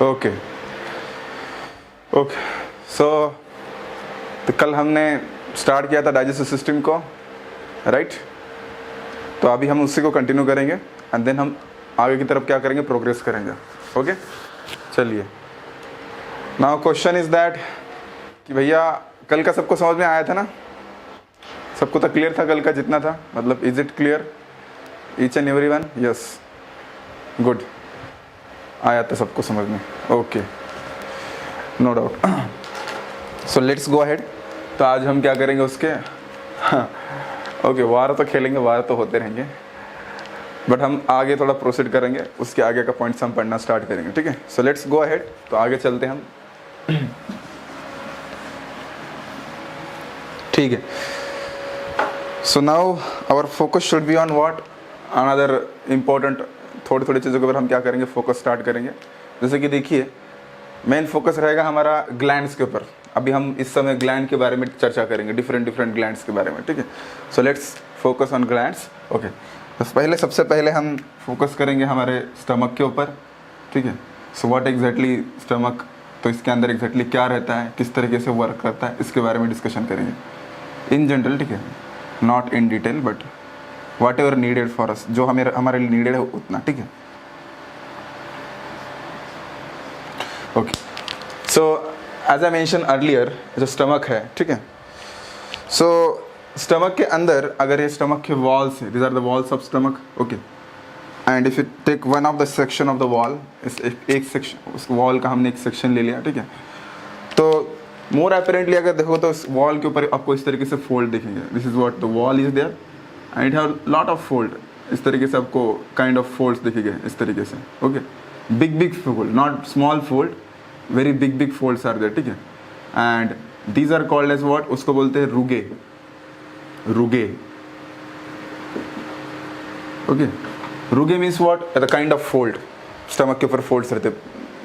Okay okay. सो तो कल हमने स्टार्ट किया था डाइजेस्टिव सिस्टम को, राइट? तो अभी हम उसी को कंटिन्यू करेंगे एंड देन हम आगे की तरफ क्या करेंगे, प्रोग्रेस करेंगे। ओके चलिए। नाउ क्वेश्चन इज दैट कि भैया कल का सबको समझ में आया था ना? सबको तो क्लियर था कल का जितना था, मतलब is it clear each and every one? Yes, good, आया था सबको समझ में। Okay, no doubt. So let's go ahead. तो आज हम क्या करेंगे उसके ओके, वार तो खेलेंगे, वार तो होते रहेंगे, बट हम आगे थोड़ा प्रोसीड करेंगे, उसके आगे का पॉइंट्स हम पढ़ना स्टार्ट करेंगे, ठीक है? So let's go ahead. तो आगे चलते हैं हम ठीक है। So now our focus should be on what, another important थोड़ी थोड़ी चीज़ों के ऊपर हम क्या करेंगे, फोकस स्टार्ट करेंगे। जैसे कि देखिए, मेन फोकस रहेगा हमारा ग्लैंड्स के ऊपर। अभी हम इस समय ग्लैंड के बारे में चर्चा करेंगे, डिफरेंट ग्लैंड्स के बारे में, ठीक है? So let's focus on glands. Okay, तो सबसे पहले हम फोकस करेंगे हमारे स्टमक के ऊपर, ठीक है? सो व्हाट एग्जैक्टली स्टमक, तो इसके अंदर एग्जैक्टली क्या रहता है, किस तरीके से वर्क करता है, इसके बारे में डिस्कशन करेंगे इन जनरल, ठीक है? Not in detail but whatever needed for us, जो हमारे लिए नीडेड है उतना, ठीक है? Okay, so as I mention earlier, जो स्टमक है, ठीक है? सो स्टमक के अंदर अगर ये स्टमक के वॉल्स है, these are the walls of stomach, okay? And if you take one of the section of the wall, इस एक सेक्शन, उस वॉल का हमने एक सेक्शन ले लिया, ठीक है? तो मोर अपेरेंटली अगर देखो तो इस वॉल के ऊपर आपको इस तरीके से फोल्ड दिखेंगे। This is what the wall is there and it have lot of fold. इस तरीके से आपको काइंड ऑफ फोल्ड्स दिखेंगे इस तरीके से, okay? Big fold, not small fold, very big folds are there, ठीक है? And these are called as what, उसको बोलते हैं rugae, rugae, okay? Rugae means what, the kind of fold. Stomach के ऊपर फोल्ड्स रहते,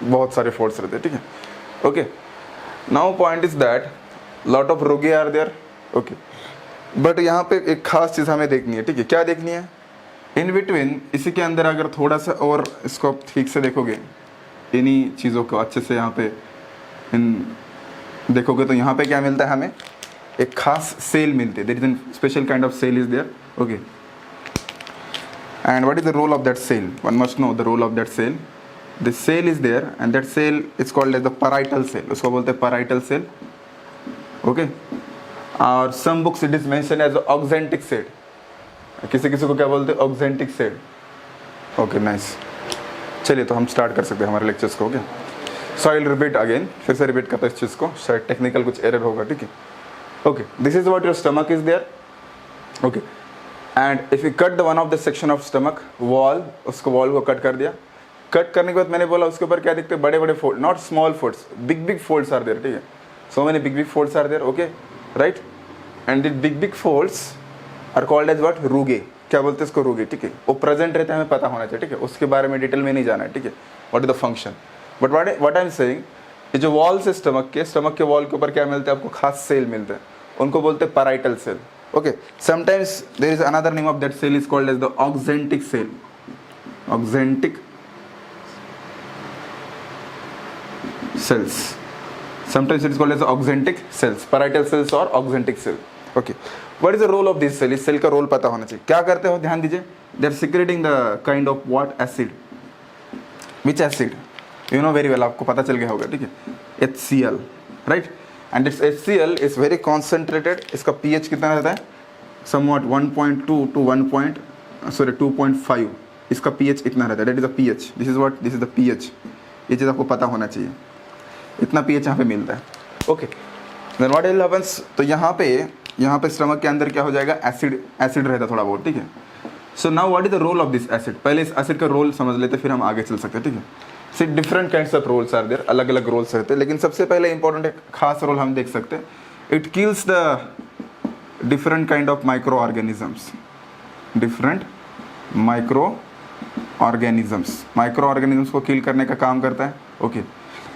बहुत सारे फोल्ड्स रहते, ठीक है? Okay, now point is that lot of rugae are there, okay? But यहाँ पे एक खास चीज़ हमें देखनी है, ठीक है? क्या देखनी है? इन बिटवीन, इसी के अंदर अगर थोड़ा सा और इसको आप ठीक से देखोगे, इन्हीं चीज़ों को अच्छे से यहाँ पे इन देखोगे तो यहाँ पे क्या मिलता है हमें? एक खास सेल मिलती है। There is an special kind of cell is there, okay? And what is the role of that cell? One must know the role of that cell. The cell is there and that cell is called as the parietal cell, उसको बोलते हैं parietal cell, okay? और some books it is mention as oxyntic cell, किसी को क्या बोलते हैं? Oxyntic cell, okay? Nice. चलिए, तो हम स्टार्ट कर सकते हैं हमारे लेक्चर्स को, okay? So I will repeat again, फिर से रिपीट करता है इस चीज़ को, शायद टेक्निकल कुछ एरर होगा, ठीक है? Okay, this is what your stomach is there, okay? And if you cut the one of the section of stomach wall, उसको वॉल को कट कर दिया। कट करने के बाद मैंने बोला उसके ऊपर क्या दिखते हैं? बड़े fold, not small folds, big folds are there, ठीक है? So many big folds are there, okay, right? And the big folds are called as what, rugae. क्या बोलते हैं इसको? रुगे, ठीक है? वो प्रेजेंट रहते हैं, हमें पता होना चाहिए, ठीक है? उसके बारे में डिटेल में नहीं जाना है, ठीक है? What is the function, but what I am saying, ये जो वॉल्स है स्टमक के वॉल के ऊपर क्या मिलते हैं आपको? खास सेल मिलते हैं, उनको बोलते हैं parietal cell, okay? Sometimes there is another name of that cell is called as the oxyntic cell, oxyntic cells. Sometimes it is called as auxentic cells, parietal cells or auxentic cell. Okay. What is the role of this cell? इस cell का role पता होना चाहिए। क्या करते हो? ध्यान दीजिए। They are secreting the kind of what acid? Which acid? You know very well. आपको पता चल गया होगा, ठीक है? HCl, right? And this HCl is very concentrated. इसका pH कितना रहता है? Somewhat 1.2 to 2.5. इसका pH इतना रहता है। That is the pH. This is what? This is the pH. ये चीज़ आपको पता होना चाहिए। इतना pH यहाँ पे मिलता है, okay? Then what will happens, तो यहाँ पे स्टमक के अंदर क्या हो जाएगा? एसिड रहता थोड़ा बहुत, ठीक है? So now what is the role of this acid? पहले इस एसिड का रोल समझ लेते, फिर हम आगे चल सकते हैं, ठीक है? See different kinds of roles are there, अलग अलग रोल्स रहते हैं, लेकिन सबसे पहले इंपॉर्टेंट एक खास रोल हम देख सकते हैं। It kills the different kind of micro organisms, different micro organisms को किल करने का काम करता है, okay?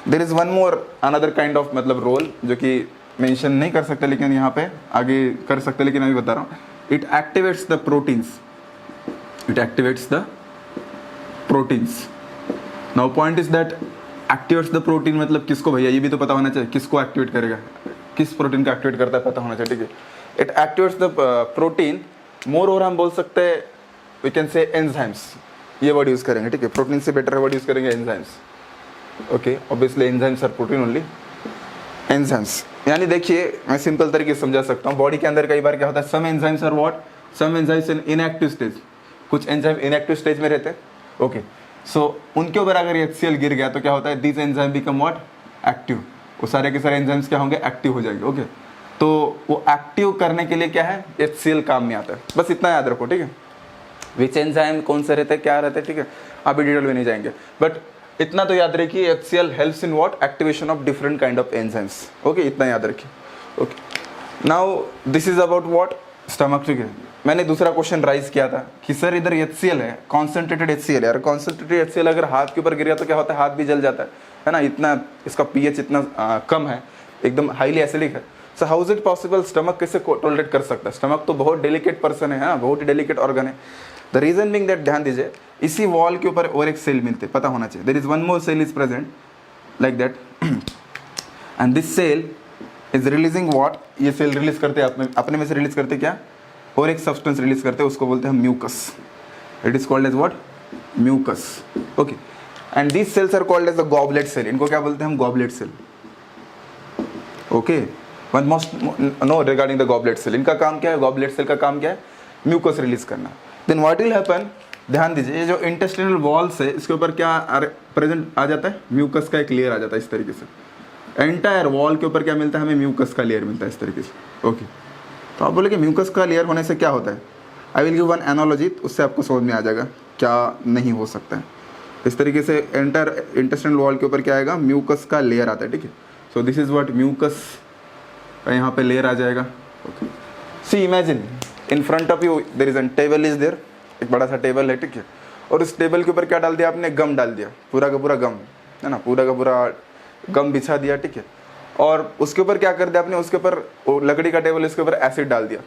There is one more another kind of मतलब रोल जो कि मेंशन नहीं कर सकते, लेकिन यहाँ पे आगे कर सकते, लेकिन अभी बता रहा हूँ। It activates the proteins, Now point is that activates the protein मतलब किसको भैया, ये भी तो पता होना चाहिए, किसको एक्टिवेट करेगा, किस प्रोटीन को एक्टिवेट करता है पता होना चाहिए, ठीक है। It activates the protein more, और हम बोल सकते हैं वी कैन से एंजाइम्स, ये वर्ड यूज करेंगे, ठीक है। प्रोटीन से बेटर वर्ड यूज करेंगे enzymes, okay. Obviously enzymes are protein only, enzymes यानी देखिए मैं सिंपल तरीके से समझा सकता हूँ। बॉडी के अंदर कई बार क्या होता है, some enzymes are what, some enzymes in inactive stage, कुछ एंजाइम इनएक्टिव स्टेज में रहते हैं, ओके। सो उनके ऊपर अगर HCl गिर गया तो क्या होता है, this enzyme become what, active, वो सारे के सारे एंजाइम्स क्या होंगे, एक्टिव हो जाएंगे, ओके। तो वो एक्टिव करने के लिए क्या है, HCl काम में आता है, बस इतना याद रखो, ठीक है। विच एंजाइम कौन से रहते हैं, क्या रहते हैं, ठीक है, अभी डिटेल में नहीं जाएंगे, बट इतना तो याद रखिए HCl helps in what, activation of different kind of enzymes, okay, इतना याद रखिए, okay. Now this is about what, stomach, ठीक है। मैंने दूसरा क्वेश्चन राइज किया था कि सर इधर HCl है, कॉन्सेंट्रेटेड HCl है, और कॉन्सेंट्रेटेड HCl अगर हाथ के ऊपर गिर गया तो क्या होता है, हाथ भी जल जाता है ना, इतना इसका pH इतना कम है, एकदम हाईली एसिडिक है। So how is it possible, stomach कैसे टॉलरेट कर सकता है, स्टमक तो बहुत डेलिकेट पर्सन है ना, बहुत ही डेलिकेट ऑर्गन है। द रीजन बिंग दैट, ध्यान दीजिए, इसी वॉल के ऊपर और एक सेल मिलते, पता होना चाहिए, there is one more cell is present like that, and this cell is releasing what, ये सेल रिलीज करते हैं अपने में से रिलीज करते क्या, और एक सब्सटेंस रिलीज करते हैं, उसको बोलते हैं mucus, it is called as what, mucus, okay. And this cells are called as the goblet cell, इनको क्या बोलते हैं हम, goblet cell, okay. One must know regarding the goblet cell, इनका काम क्या है, गॉबलेट सेल का काम क्या है, म्यूकस रिलीज करना। देन व्हाट विल हैपन, ध्यान दीजिए, ये जो इंटेस्टिनल वॉल्स है इसके ऊपर क्या प्रेजेंट आ जाता है, म्यूकस का एक लेयर आ जाता है, इस तरीके से एंटायर वॉल के ऊपर क्या मिलता है हमें, म्यूकस का लेयर मिलता है, इस तरीके से, ओके। तो आप बोले कि म्यूकस का लेयर होने से क्या होता है, I will give one analogy, उससे आपको समझ में आ जाएगा क्या नहीं हो सकता है। इस तरीके से एंटायर इंटेस्टिनल वॉल के ऊपर क्या आएगा, म्यूकस का लेयर आता है, ठीक है। So this is what, mucus का यहाँ पे लेयर आ जाएगा, okay. See imagine in front of you there is an table is there, एक बड़ा सा टेबल है, ठीक है, और इस टेबल के ऊपर क्या डाल दिया आपने, गम डाल दिया, पूरा का पूरा गम है ना, पूरा का पूरा गम बिछा दिया, ठीक है। और उसके ऊपर क्या कर दिया आपने, उसके ऊपर लकड़ी का टेबल, इसके ऊपर एसिड डाल दिया।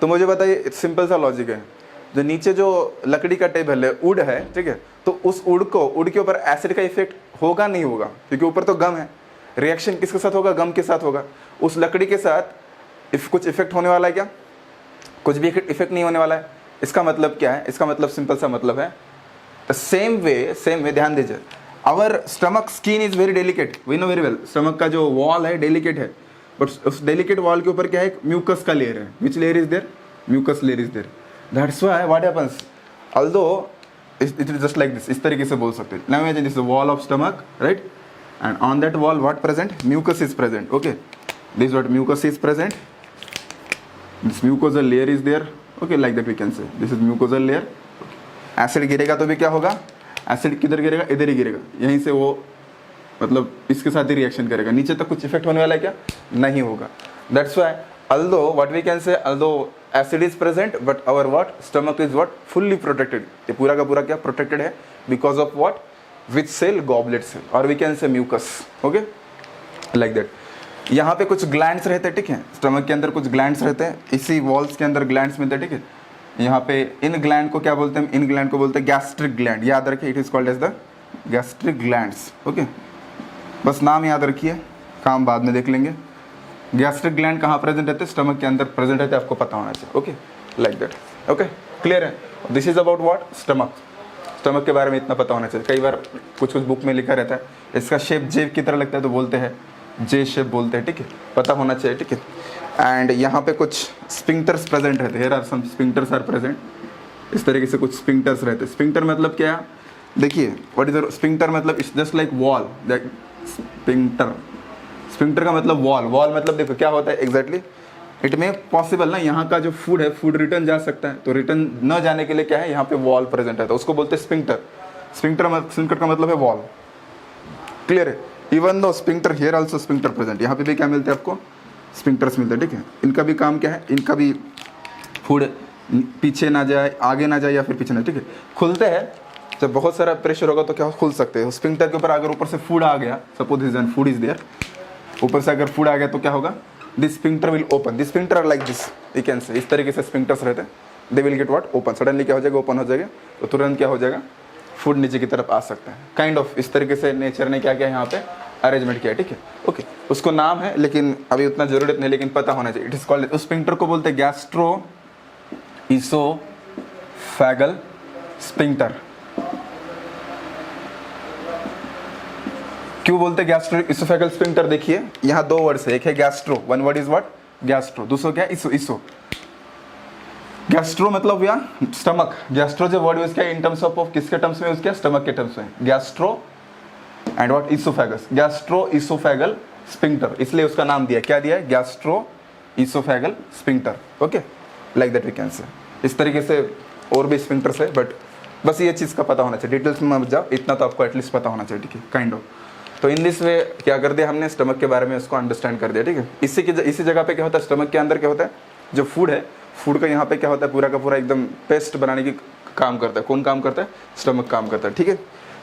तो मुझे बताइए, सिंपल सा लॉजिक है, जो नीचे जो लकड़ी का टेबल है, वुड है, ठीक है, तो उस वुड के ऊपर एसिड का इफेक्ट होगा नहीं होगा, क्योंकि ऊपर तो गम है, रिएक्शन किसके साथ होगा, गम के साथ होगा। उस लकड़ी के साथ कुछ इफेक्ट होने वाला है क्या, कुछ भी इफेक्ट नहीं होने वाला है। इसका मतलब क्या है, इसका मतलब सिंपल सा मतलब है, सेम वे ध्यान दीजिए, our stomach skin is very delicate, we know very well, stomach का जो वॉल है डेलिकेट है, बट उस डेलिकेट वॉल के ऊपर क्या है, म्यूकस का लेयर है, which layer is there, mucus layer is there, that's why what happens, although it is just like this, इस तरीके से बोल सकते हैं। Now imagine this is the wall of stomach, right, and on that wall what present, mucus is present, okay, this is what mucus is present, this mucosal layer is there, okay, like that we can say this is mucosal layer, acid गिरेगा तो भी क्या होगा, acid किधर गिरेगा, इधर ही गिरेगा, यहीं से वो मतलब इसके साथ ही रिएक्शन करेगा, नीचे तक कुछ इफेक्ट होने वाला है क्या, नहीं होगा। That's why although what we can say, although acid is present but our what, stomach is what, fully protected, ये पूरा का पूरा क्या प्रोटेक्टेड है, because of what, which cell, goblet cell, और we can say mucus, okay, like that. यहाँ पे कुछ ग्लैंड्स रहते हैं, ठीक है, स्टमक के अंदर कुछ ग्लैंड्स रहते हैं, इसी वॉल्स के अंदर ग्लैंड्स मिलते हैं, ठीक है। यहाँ पे इन ग्लैंड को क्या बोलते हैं, इन ग्लैंड को बोलते हैं गैस्ट्रिक ग्लैंड, याद रखिए, it is called as the gastric glands, okay, बस नाम याद रखिए, काम बाद में देख लेंगे। गैस्ट्रिक ग्लैंड कहाँ प्रेजेंट रहते हैं, स्टमक के अंदर प्रेजेंट रहते हैं, आपको पता होना चाहिए, okay, like that, okay, clear है। This is about what, stomach, stomach के बारे में इतना पता होना चाहिए। कई बार कुछ बुक में लिखा रहता है इसका शेप जे की तरह लगता है, तो बोलते हैं जे शेप बोलते हैं, ठीक है, पता होना चाहिए, ठीक है। एंड यहाँ पे कुछ स्पिंक्टर्स प्रेजेंट रहते हैं, here are some sphincters are present, इस तरीके से कुछ स्पिंक्टर्स रहते हैं। स्पिंक्टर मतलब क्या, देखिए, व्हाट इज स्पिंक्टर मतलब, it's just like wall, that sphincter, sphincter का मतलब वॉल, वॉल मतलब देखो क्या होता है एग्जैक्टली, इट में पॉसिबल ना, यहाँ का जो फूड है, फूड रिटर्न जा सकता है, तो रिटर्न न जाने के लिए क्या है, यहाँ पे वॉल प्रेजेंट है, तो उसको बोलते हैं स्पिंक्टर। स्पिंक्टर का मतलब है वॉल, क्लियर है। Even though sphincter here also sphincter present, यहाँ पे भी क्या मिलते हैं आपको, स्पिंक्टर्स मिलते हैं, ठीक है। इनका भी काम क्या है, इनका भी फूड पीछे ना जाए, आगे ना जाए, या फिर पीछे ना, ठीक है, खुलते हैं, जब बहुत सारा प्रेशर होगा तो क्या खुल सकते हैं। स्पिंक्टर के ऊपर अगर ऊपर से फूड आ गया, suppose this an food is there, ऊपर से अगर फूड आ गया तो क्या होगा, this sphincter will open, this sphincter are like this, you can say, इस तरीके से स्पिंक्टर्स रहते हैं, they will get what, open, suddenly क्या हो जाएगा, ओपन हो जाएगा, तो तुरंत क्या हो जाएगा, फूड नीचे की तरफ आ सकता है। काइंड ऑफ इस तरीके से नेचर ने क्या किया यहाँ पे अरेंजमेंट किया, ठीक है। ओके, उसको नाम है लेकिन अभी उतना जरूरत नहीं, लेकिन पता होना चाहिए। इट इज कॉल्ड, उस स्फिंक्टर को बोलते हैं गैस्ट्रो इसोफेगल स्फिंक्टर। क्यों बोलते हैं गैस्ट्रो इसोफेगल स्फिंक्टर? देखिए यहाँ दो वर्ड्स है, एक है gastro, one word is what gastro, दूसरा क्या इसो। इसो गैस्ट्रो मतलब या स्टमक, गैस्ट्रो जो वर्ड यूज किया इन टर्म्स ऑफ किसके टर्म्स में यूज किया? स्टमक के टर्म्स में। Gastro and what oesophagus, gastro oesophageal sphincter, इसलिए उसका नाम दिया, क्या दिया है? Gastro oesophageal sphincter. Okay, like that we can say. इस तरीके से और भी स्फिंक्टर्स है, बट बस ये चीज़ का पता होना चाहिए, डिटेल्स में मत जाओ, इतना तो आपको एटलीस्ट पता होना चाहिए, ठीक है, काइंड ऑफ। तो इन दिस वे क्या कर दिया हमने, स्टमक के बारे में उसको अंडरस्टैंड कर दिया, ठीक है। इसी जगह पे क्या होता है, स्टमक के अंदर क्या होता है, जो फूड है, फूड का यहाँ पे क्या होता है, पूरा का पूरा एकदम पेस्ट बनाने की काम करता है। कौन काम करता है? स्टमक काम करता है, ठीक है।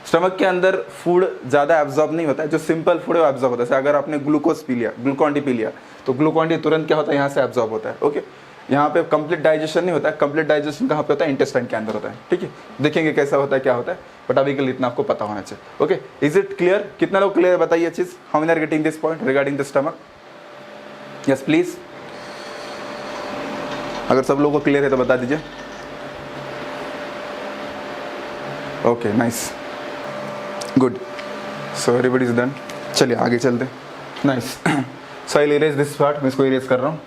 स्टमक के अंदर फूड ज़्यादा एब्जॉर्ब नहीं होता है, जो सिंपल फूड है वो एब्जॉर्ब होता है। जैसे अगर आपने ग्लूकोज पी लिया, ग्लूकॉन डी पी लिया, तो ग्लूकॉन डी तुरंत क्या होता है, यहाँ से एब्जॉर्ब होता है। ओके, यहाँ पे कंप्लीट डाइजेशन नहीं होता है, कंप्लीट डाइजेशन कहाँ पे होता है? इंटेस्टाइन के अंदर होता है, ठीक है। देखेंगे कैसा होता है, क्या होता है, बट अभी के लिए इतना आपको पता होना चाहिए। Okay, is it clear? कितना लोग क्लियर बताइए चीज, how many are getting this point regarding the stomach? Yes please, अगर सब लोगों को क्लियर है तो बता दीजिए। Okay, nice, good, so everybody is done. चलिए आगे चलते। Nice, so I will erase this part, मैं इसको इरेज कर रहा हूँ।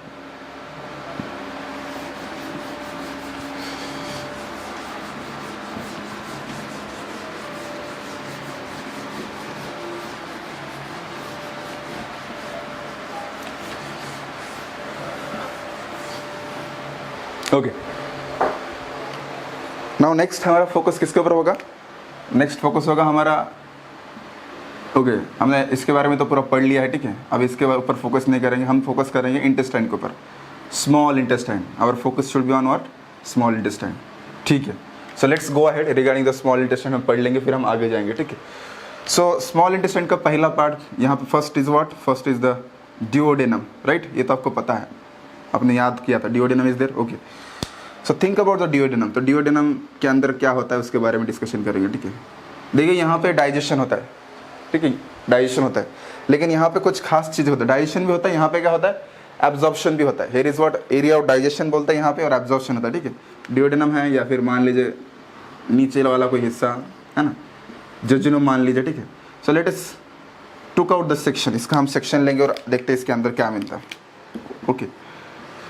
ओके, नाउ नेक्स्ट हमारा फोकस किसके ऊपर होगा? नेक्स्ट फोकस होगा हमारा, ओके, हमने इसके बारे में तो पूरा पढ़ लिया है, ठीक है। अब इसके ऊपर फोकस नहीं करेंगे, हम फोकस करेंगे इंटेस्टाइन के ऊपर, small intestine. Our focus should be on what? Small intestine, ठीक है। So let's go ahead regarding the small intestine, हम पढ़ लेंगे फिर हम आगे जाएंगे, ठीक है। सो स्मॉल इंटेस्टाइन का पहला पार्ट यहाँ पे first is what? First is the duodenum, right. ये तो आपको पता है, आपने याद किया था, duodenum is there. Okay, so think about the duodenum. तो डिओडेनम के अंदर क्या होता है उसके बारे में डिस्कशन करेंगे, ठीक है। देखिए यहाँ पे डाइजेशन होता है, ठीक है, डाइजेशन होता है, लेकिन यहाँ पे कुछ खास चीज़ होता है। डाइजेशन भी होता है, यहाँ पे क्या होता है? एब्जॉर्प्शन भी होता है। Here is what area of digestion बोलता है यहाँ पे, और एब्जॉर्प्शन होता है, ठीक है। डिओडेनम है या फिर मान लीजिए नीचे वाला कोई हिस्सा है ना, जजुनम मान लीजिए, ठीक है। So let us took out the section, इसका हम सेक्शन लेंगे और देखते हैं इसके अंदर क्या मिलता है। ओके,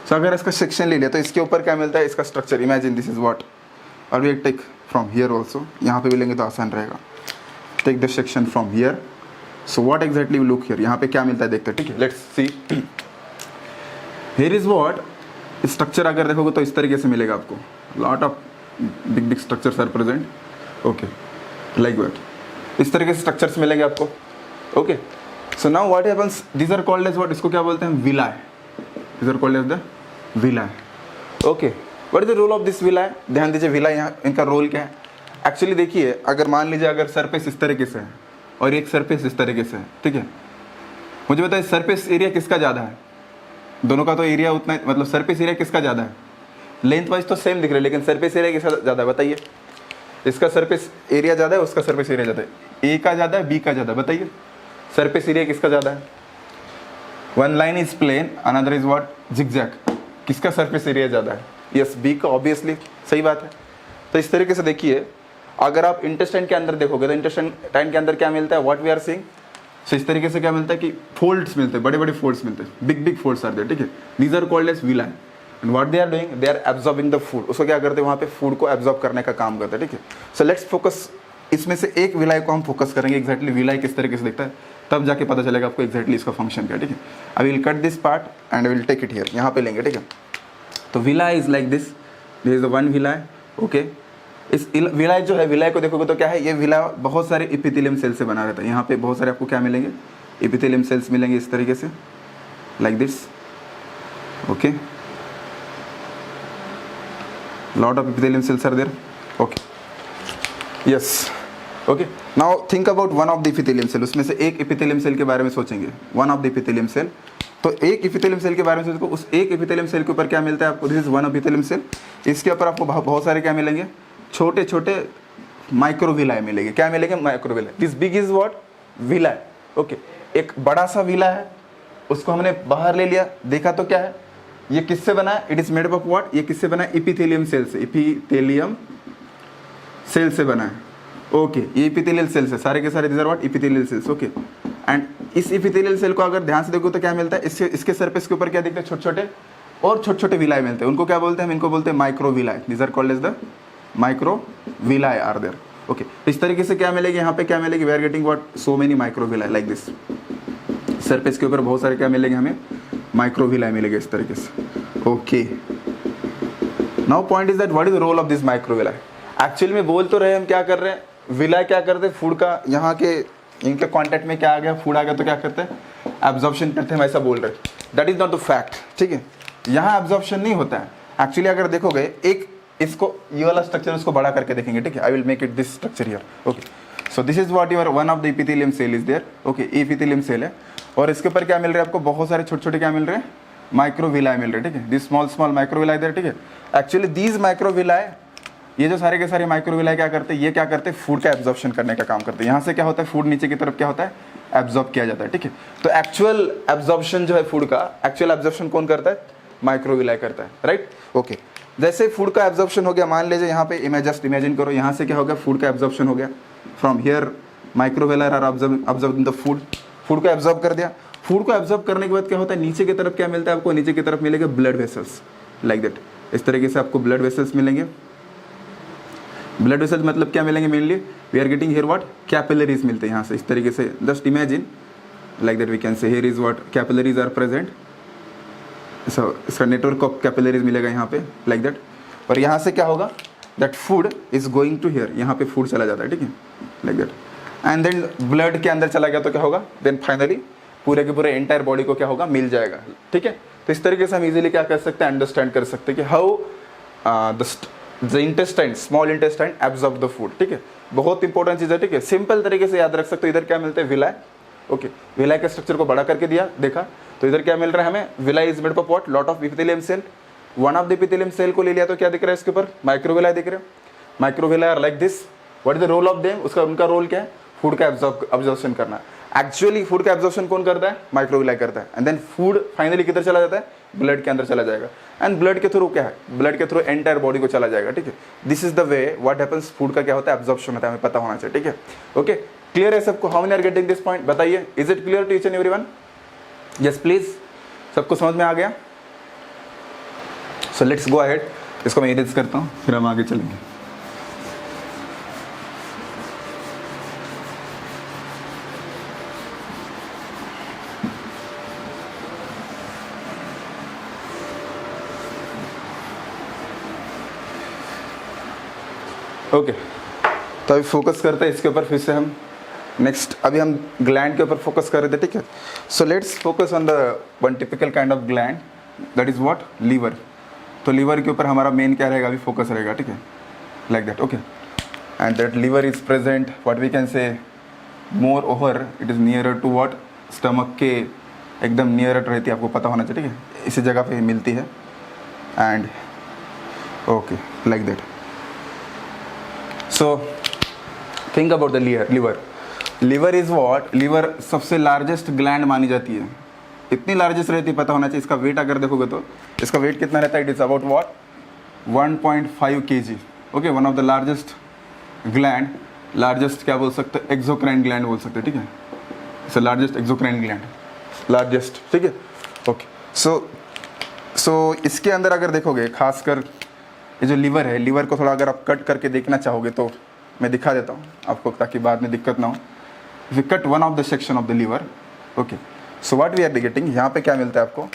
सो अगर इसका सेक्शन ले लिया तो इसके ऊपर क्या मिलता है? इसका structure, imagine this is what, और we take from here also, यहाँ पे भी लेंगे तो आसान रहेगा। Take the section from here, so what exactly we look here, यहाँ पे क्या मिलता है देखते हैं, ठीक है। Let's see, here is what structure, अगर देखोगे तो इस तरीके से मिलेगा आपको, lot of big big structures are present. Okay, like that, इस तरीके से स्ट्रक्चर्स मिलेंगे आपको। Okay, so now what happens, these are called as what, इसको क्या बोलते हैं? Villi. These are called as the villi. Okay, what is the role of this villi? ध्यान दीजिए, विलाय यहाँ इनका रोल क्या है एक्चुअली। देखिए, अगर मान लीजिए अगर सरफेस इस तरीके से है और एक सरफेस इस तरीके से है, ठीक है, मुझे बताइए सरफेस एरिया किसका ज़्यादा है? दोनों का तो एरिया उतना, मतलब सरफेस एरिया किसका ज़्यादा है? लेंथ वाइज तो सेम दिख रहा है, लेकिन सरफेस एरिया किसका ज़्यादा है बताइए? इसका सरफेस एरिया ज़्यादा है, उसका सरफेस एरिया ज़्यादा है। ए का ज़्यादा है, बी का ज़्यादा है, बताइए सरफेस एरिया किसका ज़्यादा है? One line is plain, another is what? Zigzag. किसका सरफेस एरिया ज़्यादा है? यस, बी का, ऑब्वियसली, सही बात है। तो इस तरीके से देखिए, अगर आप इंटेस्टाइन के अंदर देखोगे तो इंटेस्टाइन के अंदर क्या मिलता है? व्हाट वी आर सीइंग, सो इस तरीके से क्या मिलता है कि फोल्ड्स मिलते हैं, बड़े बड़े फोल्ड्स मिलते हैं, big big folds are there, ठीक है। These are called as villi, and what they are doing, they are absorbing the food. उसको क्या करते हैं? वहाँ पे फूड को एब्जॉर्ब करने का काम करते हैं, ठीक है। सो लेट्स फोकस, इसमें से एक विलाय को हम फोकस करेंगे, एग्जैक्टली विलाय किस तरीके से दिखता है, तब जाके पता चलेगा आपको एग्जैक्टली इसका फंक्शन क्या है, ठीक है। I will cut this part and I will take it here, यहाँ पे लेंगे, ठीक है। तो villi is like this, this is the one villi. Okay, इस विलाय जो है, विलाय को देखोगे तो क्या है, ये विलाय बहुत सारे एपिथेलियम सेल से बना रहता है। यहाँ पे बहुत सारे आपको क्या मिलेंगे? एपिथेलियम सेल्स मिलेंगे इस तरीके से, like this. Okay, lot of epithelium cells are there. Okay, yes, okay. Now think about one of the epithelium cell, उसमें से एक एपिथेलियम सेल के बारे में सोचेंगे, one of the epithelium cell. तो एक एपिथेलियम सेल के बारे में सोचो, उस एक एपिथेलियम सेल के ऊपर क्या मिलता है आपको? This is one epithelium cell. इसके ऊपर आपको बहुत सारे क्या मिलेंगे? छोटे छोटे माइक्रोविलाई मिलेगी। क्या मिलेगी? Microvilli. This big is what? Villi. Okay, एक बड़ा सा विला है, उसको हमने बाहर ले लिया, देखा तो क्या है, ये किससे बना है? It is made up of what? ये किससे बना है? इपिथेलियम सेल से। इपिथेलियम सेल से बना है। ओके, ये इपिथेलियल सेल से, सारे के सारे these are what? Epithelial cells. Okay, and इस इपिथेलियल सेल को अगर ध्यान से देखो तो क्या मिलता है? इसके सरफेस के ऊपर क्या दिखते हैं? छोटे छोटे और छोटे छोटे विलाई मिलते हैं। उनको क्या बोलते हैं? हम इनको बोलते हैं microvilli. These are called as the microvilli are there. Okay, इस तरीके से क्या मिलेगी? यहाँ पे क्या मिलेगी? We are getting what? So many microvilli like this. Surface के ऊपर बहुत सारे क्या मिलेंगे हमें? माइक्रोविलाई मिलेंगे इस तरीके से। Okay, now point is that what is the role of this microvilli? Actually में बोल तो रहे हम क्या कर रहे हैं, विलाई क्या करते हैं? फूड का यहाँ के इनके कांटेक्ट में क्या आ गया? फूड आ गया तो क्या करते हैं? एब्जॉर्प्शन करते हैं, हम ऐसा बोल रहे हैं। That is not the fact, ठीक है? यहाँ एब्जॉर्प्शन नहीं होता है एक्चुअली। अगर देखोगे एक इसको, ये वाला स्ट्रक्चर उसको बड़ा करके देखेंगे, ठीक है? I will make it this structure here. Okay, so this is what your one of the epithelium cell is there. Okay, epithelium cell है और इसके ऊपर क्या मिल रहा है आपको? बहुत सारे छोटे छोटे क्या मिल रहे हैं? माइक्रोविलाई मिल रहे हैं, ठीक है? This small small microvilli there, ठीक है? एक्चुअली दीज माइक्रोविलाई, ये जो सारे के सारे माइक्रोविलाई क्या करते हैं? ये क्या करते हैं? फूड का एब्जॉर्प्शन करने का काम करते हैं। यहाँ से क्या होता है? फूड नीचे की तरफ क्या होता है? एब्जॉर्ब किया जाता है, ठीक है? तो एक्चुअल एब्जॉर्प्शन जो है फूड का, एक्चुअल एब्जॉर्प्शन कौन करता है? माइक्रोविलाई करता है, राइट? ओके, जैसे फूड का एब्जॉर्प्शन हो गया, मान लीजिए यहाँ पे जस्ट इमेजिन करो, यहाँ से क्या हो गया? फूड का एब्जॉर्प्शन हो गया। From here microvilli are observe the food. Food को एब्जॉर्ब कर दिया। फूड को एब्जॉर्ब करने के बाद क्या होता है? नीचे की तरफ क्या मिलता है आपको? नीचे की तरफ मिलेगा ब्लड वेसल्स, लाइक दैट। इस तरीके से आपको ब्लड वेसल्स मिलेंगे। ब्लड वेसल्स मतलब क्या मिलेंगे? Mainly we are getting here what? Capillaries मिलते हैं यहाँ से। इस तरीके से just imagine like that we can say here is what? Capillaries are present. So इसका नेटवर्क ऑफ कैपिलरीज मिलेगा यहाँ पे, लाइक दैट। और यहाँ से क्या होगा? That food is going to here, यहाँ पे फूड चला जाता है, ठीक है? Like that. And then blood के अंदर चला गया तो क्या होगा? देन फाइनली पूरे के पूरे एंटायर बॉडी को क्या होगा? मिल जाएगा, ठीक है? तो इस तरीके से हम इजीली क्या कर सकते हैं? अंडरस्टैंड कर सकते हैं कि how the intestine, small intestine absorb the food, ठीक है? बहुत इंपॉर्टेंट चीज़ है, ठीक है? सिंपल तरीके से याद रख सकते हो। इधर क्या मिलते हैं? विलाई। ओके, विलाई के स्ट्रक्चर को बड़ा करके दिया, देखा तो इधर क्या मिल रहा है हमें? Villi is made up of what? Lot of epithelium cell. One of the epithelium cell को ले लिया तो क्या दिख रहा है इसके ऊपर? माइक्रोविलाई दिख रहे हैं। Microvilli are like this. What is the role of them? उनका रोल क्या है? फूड का एब्जॉर्प्शन करना। एक्चुअली फूड का एब्जॉर्प्शन कौन करता है? माइक्रोविलाई करता है। एंड देन फूड फाइनली किधर चला जाता है? ब्लड के अंदर चला जाएगा। एंड ब्लड के थ्रू क्या है? ब्लड के थ्रू एंटायर बॉडी को चला जाएगा, ठीक है? This is the way what happens. Food का क्या होता है? एब्जॉर्प्शन होता है, हमें पता होना चाहिए, ठीक है? ओके, क्लियर है सबको? How many are getting this point? बताइए, is it clear to each and everyone? Yes please, सबको समझ में आ गया? So let's go ahead. इसको मैं इरेज करता हूँ, फिर हम आगे चलेंगे। ओके, तो अभी फोकस करते हैं इसके ऊपर फिर से हम। नेक्स्ट अभी हम ग्लैंड के ऊपर फोकस कर रहे थे, ठीक है? So let's focus on the one typical kind of gland, that is what? Liver. तो लीवर के ऊपर हमारा मेन क्या रहेगा? अभी फोकस रहेगा, ठीक है? Like that. Okay, and that liver is present what we can say moreover, it is nearer to what? Stomach के एकदम नियरर रहती है, आपको पता होना चाहिए, ठीक है? इसी जगह पे मिलती है। And okay, like that. So think about the liver. Liver is what? Liver सबसे लार्जेस्ट ग्लैंड मानी जाती है। इतनी लार्जेस्ट रहती है, पता होना चाहिए। इसका वेट अगर देखोगे तो इसका वेट कितना रहता है? It is about what? 1.5 kg। Okay, one of the largest gland, largest क्या बोल सकते हैं? एक्सोक्राइन ग्लैंड बोल सकते हैं, ठीक है? Its largest exocrine gland, largest, ठीक है? ओके, सो इसके अंदर अगर देखोगे, खासकर ये जो लीवर है, लीवर को थोड़ा अगर आप कट करके देखना चाहोगे तो मैं दिखा देता हूँ आपको, ताकि बाद में दिक्कत ना हो। We cut one of the section of the liver. Okay, so what we are getting, यहाँ पे क्या मिलता है आपको?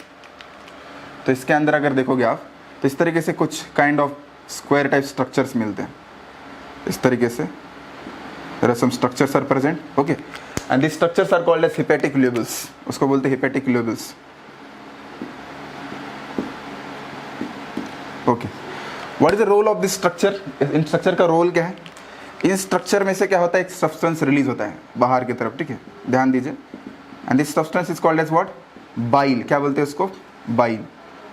तो इसके अंदर अगर देखोगे आप तो इस तरीके से कुछ kind of square type structures मिलते हैं। इस तरीके से there are some structures are present. Okay, and this structures are called as hepatic lobules. उसको बोलते हैं hepatic lobules. Okay, what is the role of this structure? इन स्ट्रक्चर का रोल क्या है? इन स्ट्रक्चर में से क्या होता है? एक सब्सटेंस रिलीज होता है बाहर की तरफ, ठीक है? ध्यान दीजिए। And this substance is called as what? Bile. क्या बोलते हैं उसको? बाइल।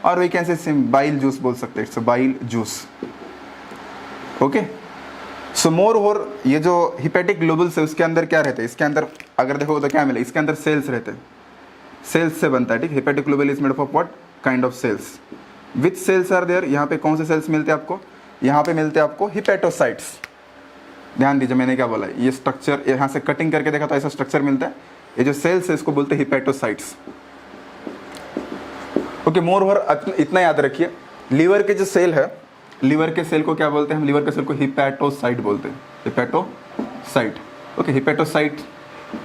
और we can say bile juice बोल सकते हैं। It's bile juice. Okay, so moreover ये जो हिपेटिक ग्लोबुल्स है उसके अंदर क्या रहते हैं, इसके अंदर अगर देखो तो क्या मिले, इसके अंदर सेल्स रहते हैं, सेल्स से बनता है, ठीक। Hepatic globule is made of what kind of cells, which cells are there, यहाँ पे कौन से सेल्स मिलते हैं आपको, यहाँ पे मिलते हैं आपको हिपेटोसाइट्स। ध्यान दीजिए मैंने क्या बोला, ये स्ट्रक्चर यहाँ से कटिंग करके देखा तो ऐसा स्ट्रक्चर मिलता है, ये जो सेल्स है इसको बोलते हैं हिपेटोसाइट्स। ओके, मोर ओवर इतना याद रखिए, लीवर के जो सेल है, लीवर के सेल को क्या बोलते हैं हम, लीवर के सेल को हिपैटोसाइट बोलते हैं, हिपैटोसाइट। ओके, हिपैटोसाइट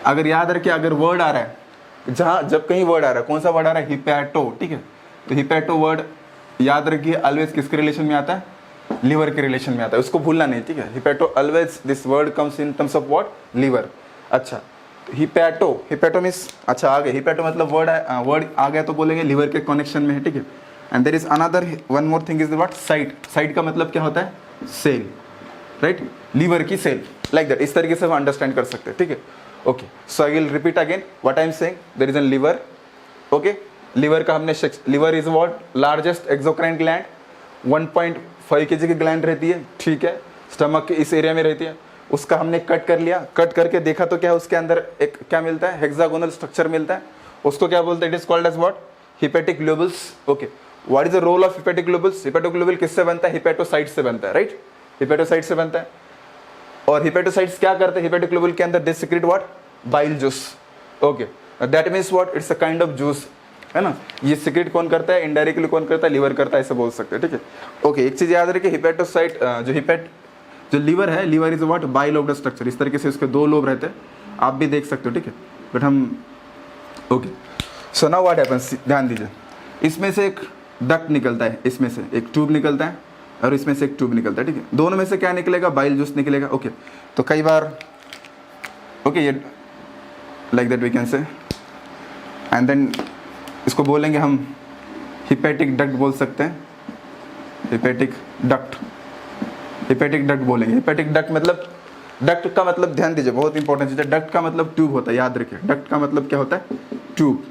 अगर याद रखिए, अगर वर्ड आ रहा है जहाँ जब कहीं वर्ड आ रहा है, कौन सा वर्ड आ रहा है, हिपैटो, ठीक है, तो हिपैटो वर्ड याद रखिए ऑलवेज किसके रिलेशन में आता है, लीवर के रिलेशन में आता है, उसको भूलना नहीं, ठीक है। Hepato always this word comes in terms of what, liver. अच्छा, हिपैटो, हिपैटो मीन्स, अच्छा आ गया, हिपैटो मतलब वर्ड आ गया तो बोलेंगे लीवर के कनेक्शन में है, ठीक है। And there is another one more thing is what, cyte. Cyte का मतलब क्या होता है, सेल, राइट, लीवर की सेल, लाइक दैट, इस तरीके से हम अंडरस्टैंड कर सकते हैं, ठीक है। Okay, so I will repeat again what I am saying, there is an liver. Okay, liver का हमने, liver is what, largest exocrine gland, 1.5 kg की ग्लैंड रहती है, ठीक है, स्टमक के इस एरिया में रहती है, उसका हमने कट कर लिया, कट करके देखा तो क्या उसके अंदर एक क्या मिलता है, हेक्सागोनल स्ट्रक्चर मिलता है, उसको क्या बोलते हैं, it is called as what, hepatic globules. Okay, what is the role of hepatic globules, hepatic globule किससे बनता है, हिपेटोसाइट से बनता है, राइट, हिपेटोसाइट से बनता है। और हिपेटोसाइट्स क्या करते हैं, हिपेटिक ग्लोबुल के अंदर they secrete what, bile juice. Okay, that means what, it's a kind of juice, है ना। ये सीक्रेट कौन करता है, इनडायरेक्टली कौन करता है, लीवर करता है, ऐसे बोल सकते हैं, ठीक है। ओके, एक चीज याद रखिए, हिपेटोसाइट जो लीवर है, liver is what, bilobed structure, इस तरीके से उसके 2 लोब रहते हैं, आप भी देख सकते हो, ठीक है, बट हम okay. So now what happens, ध्यान दीजिए, इसमें से एक डक्ट निकलता है, इसमें से एक ट्यूब निकलता है और इसमें से एक ट्यूब निकलता है, ठीक है। दोनों में से क्या निकलेगा, बाइल जूस निकलेगा। ओके, तो कई बार ओके, ये like that we can say, and then इसको बोलेंगे हम हिपेटिक डक्ट बोल सकते हैं, हिपेटिक डक्ट, हिपेटिक डक्ट बोलेंगे। हिपेटिक डक्ट मतलब, डक्ट का मतलब ध्यान दीजिए, बहुत इंपॉर्टेंट चीज है, डक्ट का मतलब ट्यूब होता है, याद रखिए, डक्ट का मतलब क्या होता है, ट्यूब।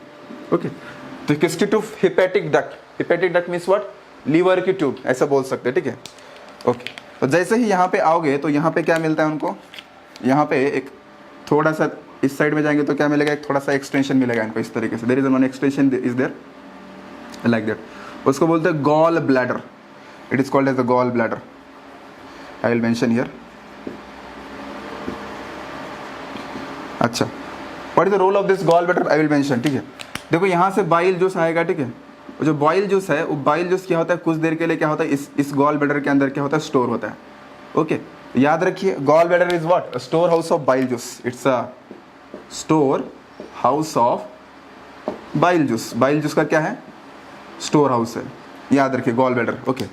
ओके, तो किसकी tube, hepatic duct, hepatic duct means what, liver की ट्यूब, ऐसा बोल सकते हैं, ठीक है। ओके, तो जैसे ही यहाँ पे आओगे तो यहाँ पे क्या मिलता है उनको, यहाँ पे एक थोड़ा सा इस साइड में जाएंगे तो क्या मिलेगा, एक थोड़ा सा एक्सटेंशन मिलेगा इनको, इस तरीके से, there is one extension is there like that, उसको बोलते हैं gall bladder, it is called as the gall bladder, I will mention here. अच्छा, what is the role of this gall bladder, I will mention, ठीक है। देखो यहाँ से bile juice आएगा, ठीक है, जो बाइल जूस है वो बाइल जूस क्या होता है, कुछ देर के लिए क्या होता है, इस गॉल ब्लैडर के अंदर क्या होता है, स्टोर होता है। ओके, याद रखिए, gall bladder is what, storehouse of bile juice, it's a storehouse of bile juice, bile juice का क्या है, स्टोर हाउस है, याद रखिए, gall bladder. Okay,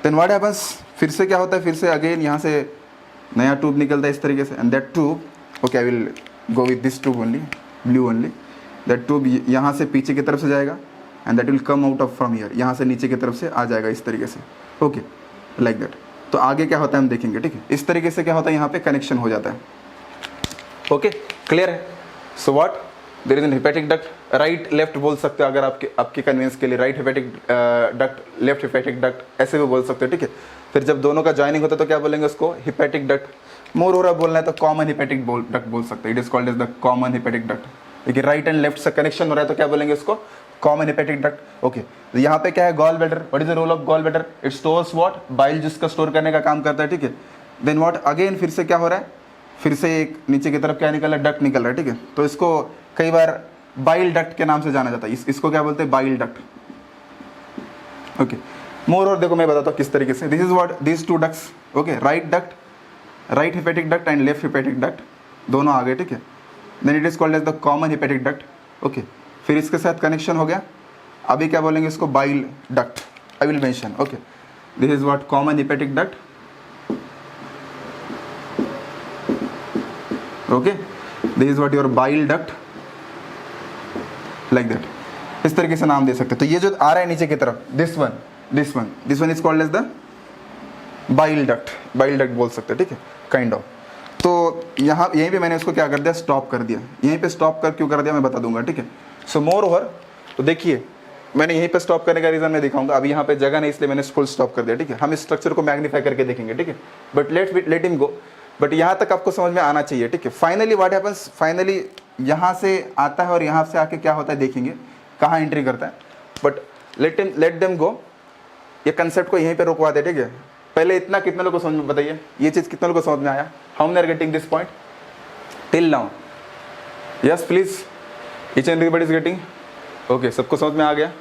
then what happens, फिर से क्या होता है, फिर से अगेन यहाँ से नया ट्यूब निकलता है इस तरीके से, and that tube, okay I will go with this tube only, blue only, that tube यहाँ से पीछे की तरफ से जाएगा and that will come out of from here, यहाँ से नीचे की तरफ से आ जाएगा इस तरीके से। ओके, लाइक दैट, तो आगे क्या होता है हम देखेंगे, ठीक है। इस तरीके से क्या होता है, यहाँ पे कनेक्शन हो जाता है। ओके, क्लियर है। So what, there is an hepatic duct, right left बोल सकते हो अगर आपके कन्वीनियंस के लिए, right hepatic duct, left hepatic duct, ऐसे भी बोल सकते हो, ठीक है। फिर जब दोनों का ज्वाइनिंग होता है तो क्या बोलेंगे उसको, हिपेटिक डक्ट। मोर ओवर बोलना है तो कॉमन हिपेटिक डक्ट बोल सकते हैं, it is called as the common hepatic duct. देखिए राइट एंड लेफ्ट से कनेक्शन हो रहा है तो क्या बोलेंगे उसको, कॉमन हिपेटिक डक्ट। ओके, तो यहाँ पे क्या है, gall bladder, what is the role of gall bladder, it stores what, bile juice का स्टोर करने का काम करता है, ठीक है। देन व्हाट, अगेन फिर से क्या हो रहा है, फिर से एक नीचे की तरफ क्या निकल रहा है, डक्ट निकल रहा है, ठीक है। तो इसको कई बार बाइल डक्ट के नाम से जाना जाता है, इसको क्या बोलते हैं, बाइल डक्ट। ओके, मोर और देखो मैं बताता हूँ किस तरीके से, this is what, this two ducts, okay, right duct, right hepatic duct and left hepatic duct, दोनों आ गए, ठीक है। Then it is called as the common hepatic duct. Okay, फिर इसके साथ कनेक्शन हो गया, अभी क्या बोलेंगे इसको, bile duct, I will mention. Okay, this is what, common hepatic duct. Okay, this is what your bile duct, like that, इस तरीके से नाम दे सकते हैं। तो ये जो आ रहा है नीचे की तरफ, this one is called as the bile duct, bile duct बोल सकते हैं, ठीक है, काइंड ऑफ। तो यहाँ यहीं पे मैंने इसको क्या कर दिया, स्टॉप कर दिया, यहीं पे स्टॉप कर क्यों कर दिया मैं बता दूंगा, ठीक है। सो मोर ओवर, तो देखिए मैंने यहीं पे स्टॉप करने का रीजन मैं दिखाऊंगा, अभी यहाँ पे जगह नहीं इसलिए मैंने फुल स्टॉप कर दिया, ठीक है। हम इस स्ट्रक्चर को मैग्नीफाई करके देखेंगे, ठीक है, but let him go. But यहाँ तक आपको समझ में आना चाहिए, ठीक है। फाइनली व्हाट हैपेंस, फाइनली यहाँ से आता है और यहाँ से आके क्या होता है देखेंगे, कहाँ एंट्री करता है। बट लेट देम गो, ये कंसेप्ट को यहीं पे रुकवा दे, ठीक है। पहले इतना कितने लोगों को समझ में, बताइए ये चीज़ कितने लोगों को समझ में आया? How many are getting this point till now? Yes please, each and everybody is getting? Okay, सबको समझ में आ गया?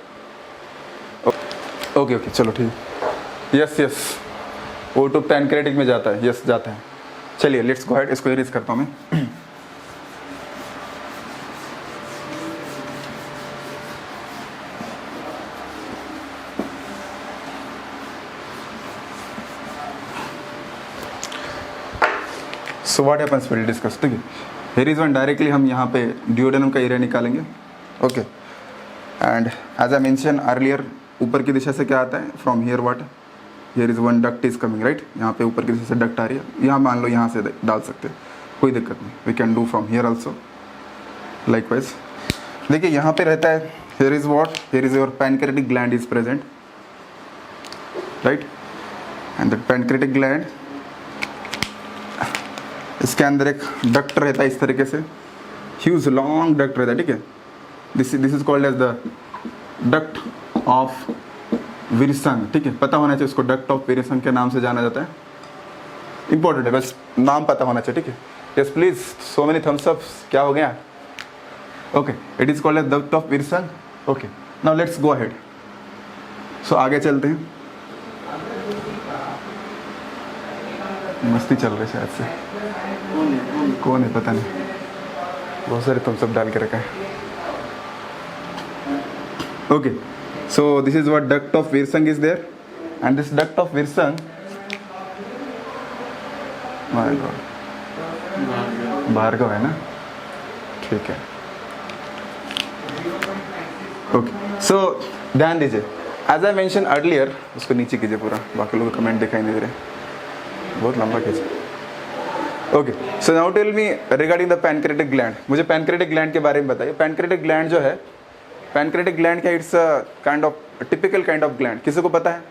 ओके ओके, चलो ठीक। यस यस, वो टू पैनक्रेटिक में जाता है, यस जाता है। चलिए लेट्स गो हेड, इसको इरेज करता हूँ मैं। So what happens, will discuss, ठीक है। हियर इज वन, डायरेक्टली हम यहाँ पे ड्यूडेनम का एरिया निकालेंगे, okay. And as I mention earlier, ऊपर की दिशा से क्या आता है, from here what, here is one duct is coming, right. यहाँ पे ऊपर की दिशा से डक्ट आ रही है, यहाँ मान लो यहाँ से डाल सकते हैं, कोई दिक्कत नहीं। We can do from here also likewise. देखिए यहाँ पे रहता है, here is what, here is your pancreatic gland is present, right. And that pancreatic gland, इसके अंदर एक डक्ट रहता है इस तरीके से, ह्यूज लॉन्ग डक्ट रहता है, ठीक है। This is called as the duct of Wilson, ठीक है। पता होना चाहिए उसको, डक्ट ऑफ विल्सन के नाम से जाना जाता है। इंपॉर्टेंट है, बस नाम पता होना चाहिए, ठीक है। Yes please, so many thumbs ups, क्या हो गया? Okay, it is called as duct of Wilson, okay. Now let's go ahead. So आगे चलते हैं, मस्ती चल रही शायद से, कौन है पता नहीं, बहुत सारे तुम सब डाल के रखा है। Okay, so this is what duct of Wilson is there, and this duct of Wilson, my god, Bhargav है ना, ठीक है। ओके, सो ध्यान दीजिए, एज आई मेंशन अर्लियर, उसको नीचे कीजिए पूरा, बाकी लोग कमेंट दिखाई नहीं दे रहे, बहुत लंबा कीजिए। Okay, so now tell me regarding the pancreatic gland. मुझे पैनक्रेटिक ग्लैंड के बारे में बताइए। पैनक्रेटिक ग्लैंड जो है, पैनक्रेटिक ग्लैंड क्या, it's kind of typical kind of gland. किसी को पता है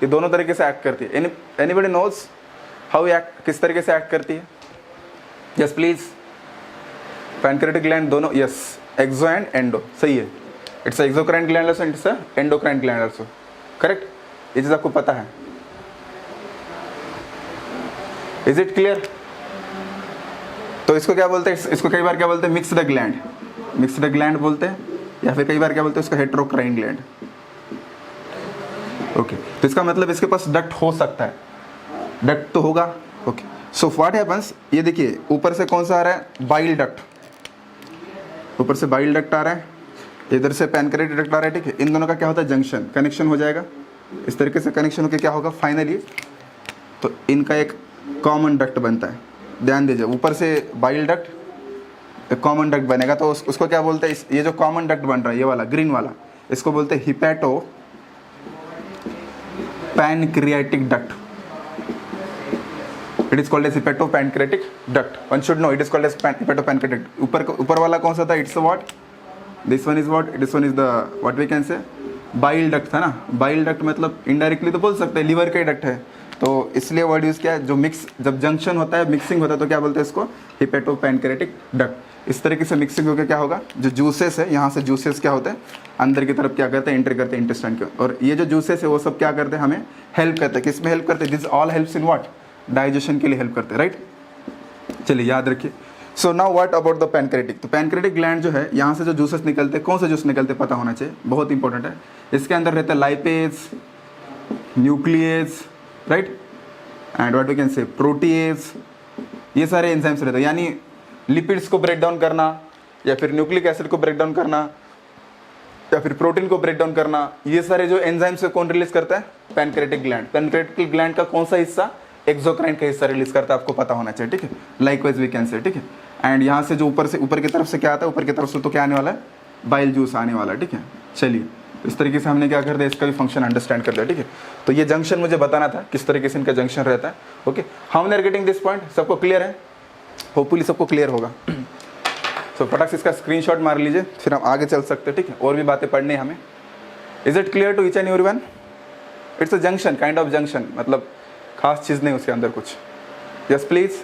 ये दोनों तरीके से एक्ट करती है? एनीबडी नोज हाउ एक्ट, किस तरीके से एक्ट करती है? यस प्लीज, पैनक्रेटिक ग्लैंड दोनों, यस, एक्सो एंड एंडो, सही है। It's exocrine gland also, it's endocrine gland also, correct. ये चीज आपको पता है? Is it clear? तो इसको क्या बोलते हैं, इसको कई बार क्या बोलते हैं, मिक्स्ड ग्लैंड, मिक्स्ड ग्लैंड बोलते हैं, या फिर कई बार क्या बोलते हैं उसको, हेटेरोक्राइन ग्लैंड, ओके। तो इसका मतलब इसके पास डक्ट हो सकता है, डक्ट तो होगा, ओके। सो व्हाट हैपेंस, ये देखिए ऊपर से कौन सा आ रहा है, बाइल डक्ट, ऊपर से बाइल डक्ट आ रहा है, इधर से पैनक्रेटिक डक्ट आ रहा है, ठीक है। इन दोनों का क्या होता है, जंक्शन, कनेक्शन हो जाएगा, इस तरीके से कनेक्शन होकर क्या होगा फाइनली, तो इनका एक कॉमन डक्ट बनता है। ध्यान दीजिए, ऊपर से बाइल डक्ट, कॉमन डक्ट बनेगा, तो उसको क्या बोलते हैं, ये जो कॉमन डक्ट बन रहा है, ये वाला ग्रीन वाला, इसको बोलते हैं hepatopancreatic duct. It is called as hepatopancreatic duct, one should know, it is called as hepatopancreatic. ऊपर वाला कौन सा था, it's what, this one is what, this one is the what we can say, bile duct था ना। Bile duct मतलब indirectly तो बोल सकते हैं लीवर का ही डक्ट है, तो इसलिए वर्ड यूज किया है। जो मिक्स, जब जंक्शन होता है, मिक्सिंग होता है, तो क्या बोलते हैं इसको, हिपैटो पैनक्रियाटिक डक्ट। इस तरीके से मिक्सिंग होकर क्या होगा, जो जूसेस है, यहाँ से जूसेस क्या होते हैं, अंदर की तरफ क्या करते हैं, एंटर करते हैं इंटेस्टाइन के, और ये जो जूसेस है वो सब क्या करते हैं, हमें हेल्प करते हैं। किस में हेल्प करते हैं, this all helps in what, digestion के लिए हेल्प करते हैं, राइट। चलिए याद रखिए। सो now what about the pancreatic. तो पैनक्रेटिक ग्लैंड जो है, यहाँ से जो जूसेस निकलते हैं, कौन से जूस निकलते पता होना चाहिए, बहुत इंपॉर्टेंट है। इसके अंदर रहता है lipase, nucleus, right, and what we can say protease, ये सारे एंजाइम्स रहते हैं। यानी लिपिड्स को ब्रेक डाउन करना, या फिर न्यूक्लिक एसिड को ब्रेक डाउन करना, या फिर प्रोटीन को ब्रेक डाउन करना, ये सारे जो एंजाइम्स कौन रिलीज करता है, पैनक्रेटिक ग्लैंड। पैनक्रेटिक ग्लैंड का कौन सा हिस्सा, एक्सोक्राइन का हिस्सा रिलीज करता है, आपको पता होना चाहिए, ठीक है। लाइकवाइज वी कैन से, ठीक है। एंड यहाँ से जो ऊपर की तरफ से क्या आता है, ऊपर की तरफ से तो क्या आने वाला है, बाइल जूस आने वाला है, ठीक है। चलिए इस तरीके से हमने क्या कर दिया, इसका भी फंक्शन अंडरस्टैंड कर दिया, ठीक है। तो ये जंक्शन मुझे बताना था किस तरीके से इनका जंक्शन रहता है, okay. How many are getting this point, सबको क्लियर है? होपफुली सबको क्लियर होगा। सो फटाक से इसका स्क्रीनशॉट मार लीजिए, फिर हम आगे चल सकते हैं, ठीक है। और भी बातें पढ़नी है हमें। Is it clear to each and everyone? It's a junction, kind of junction, मतलब खास चीज़ नहीं उसके अंदर कुछ। यस प्लीज,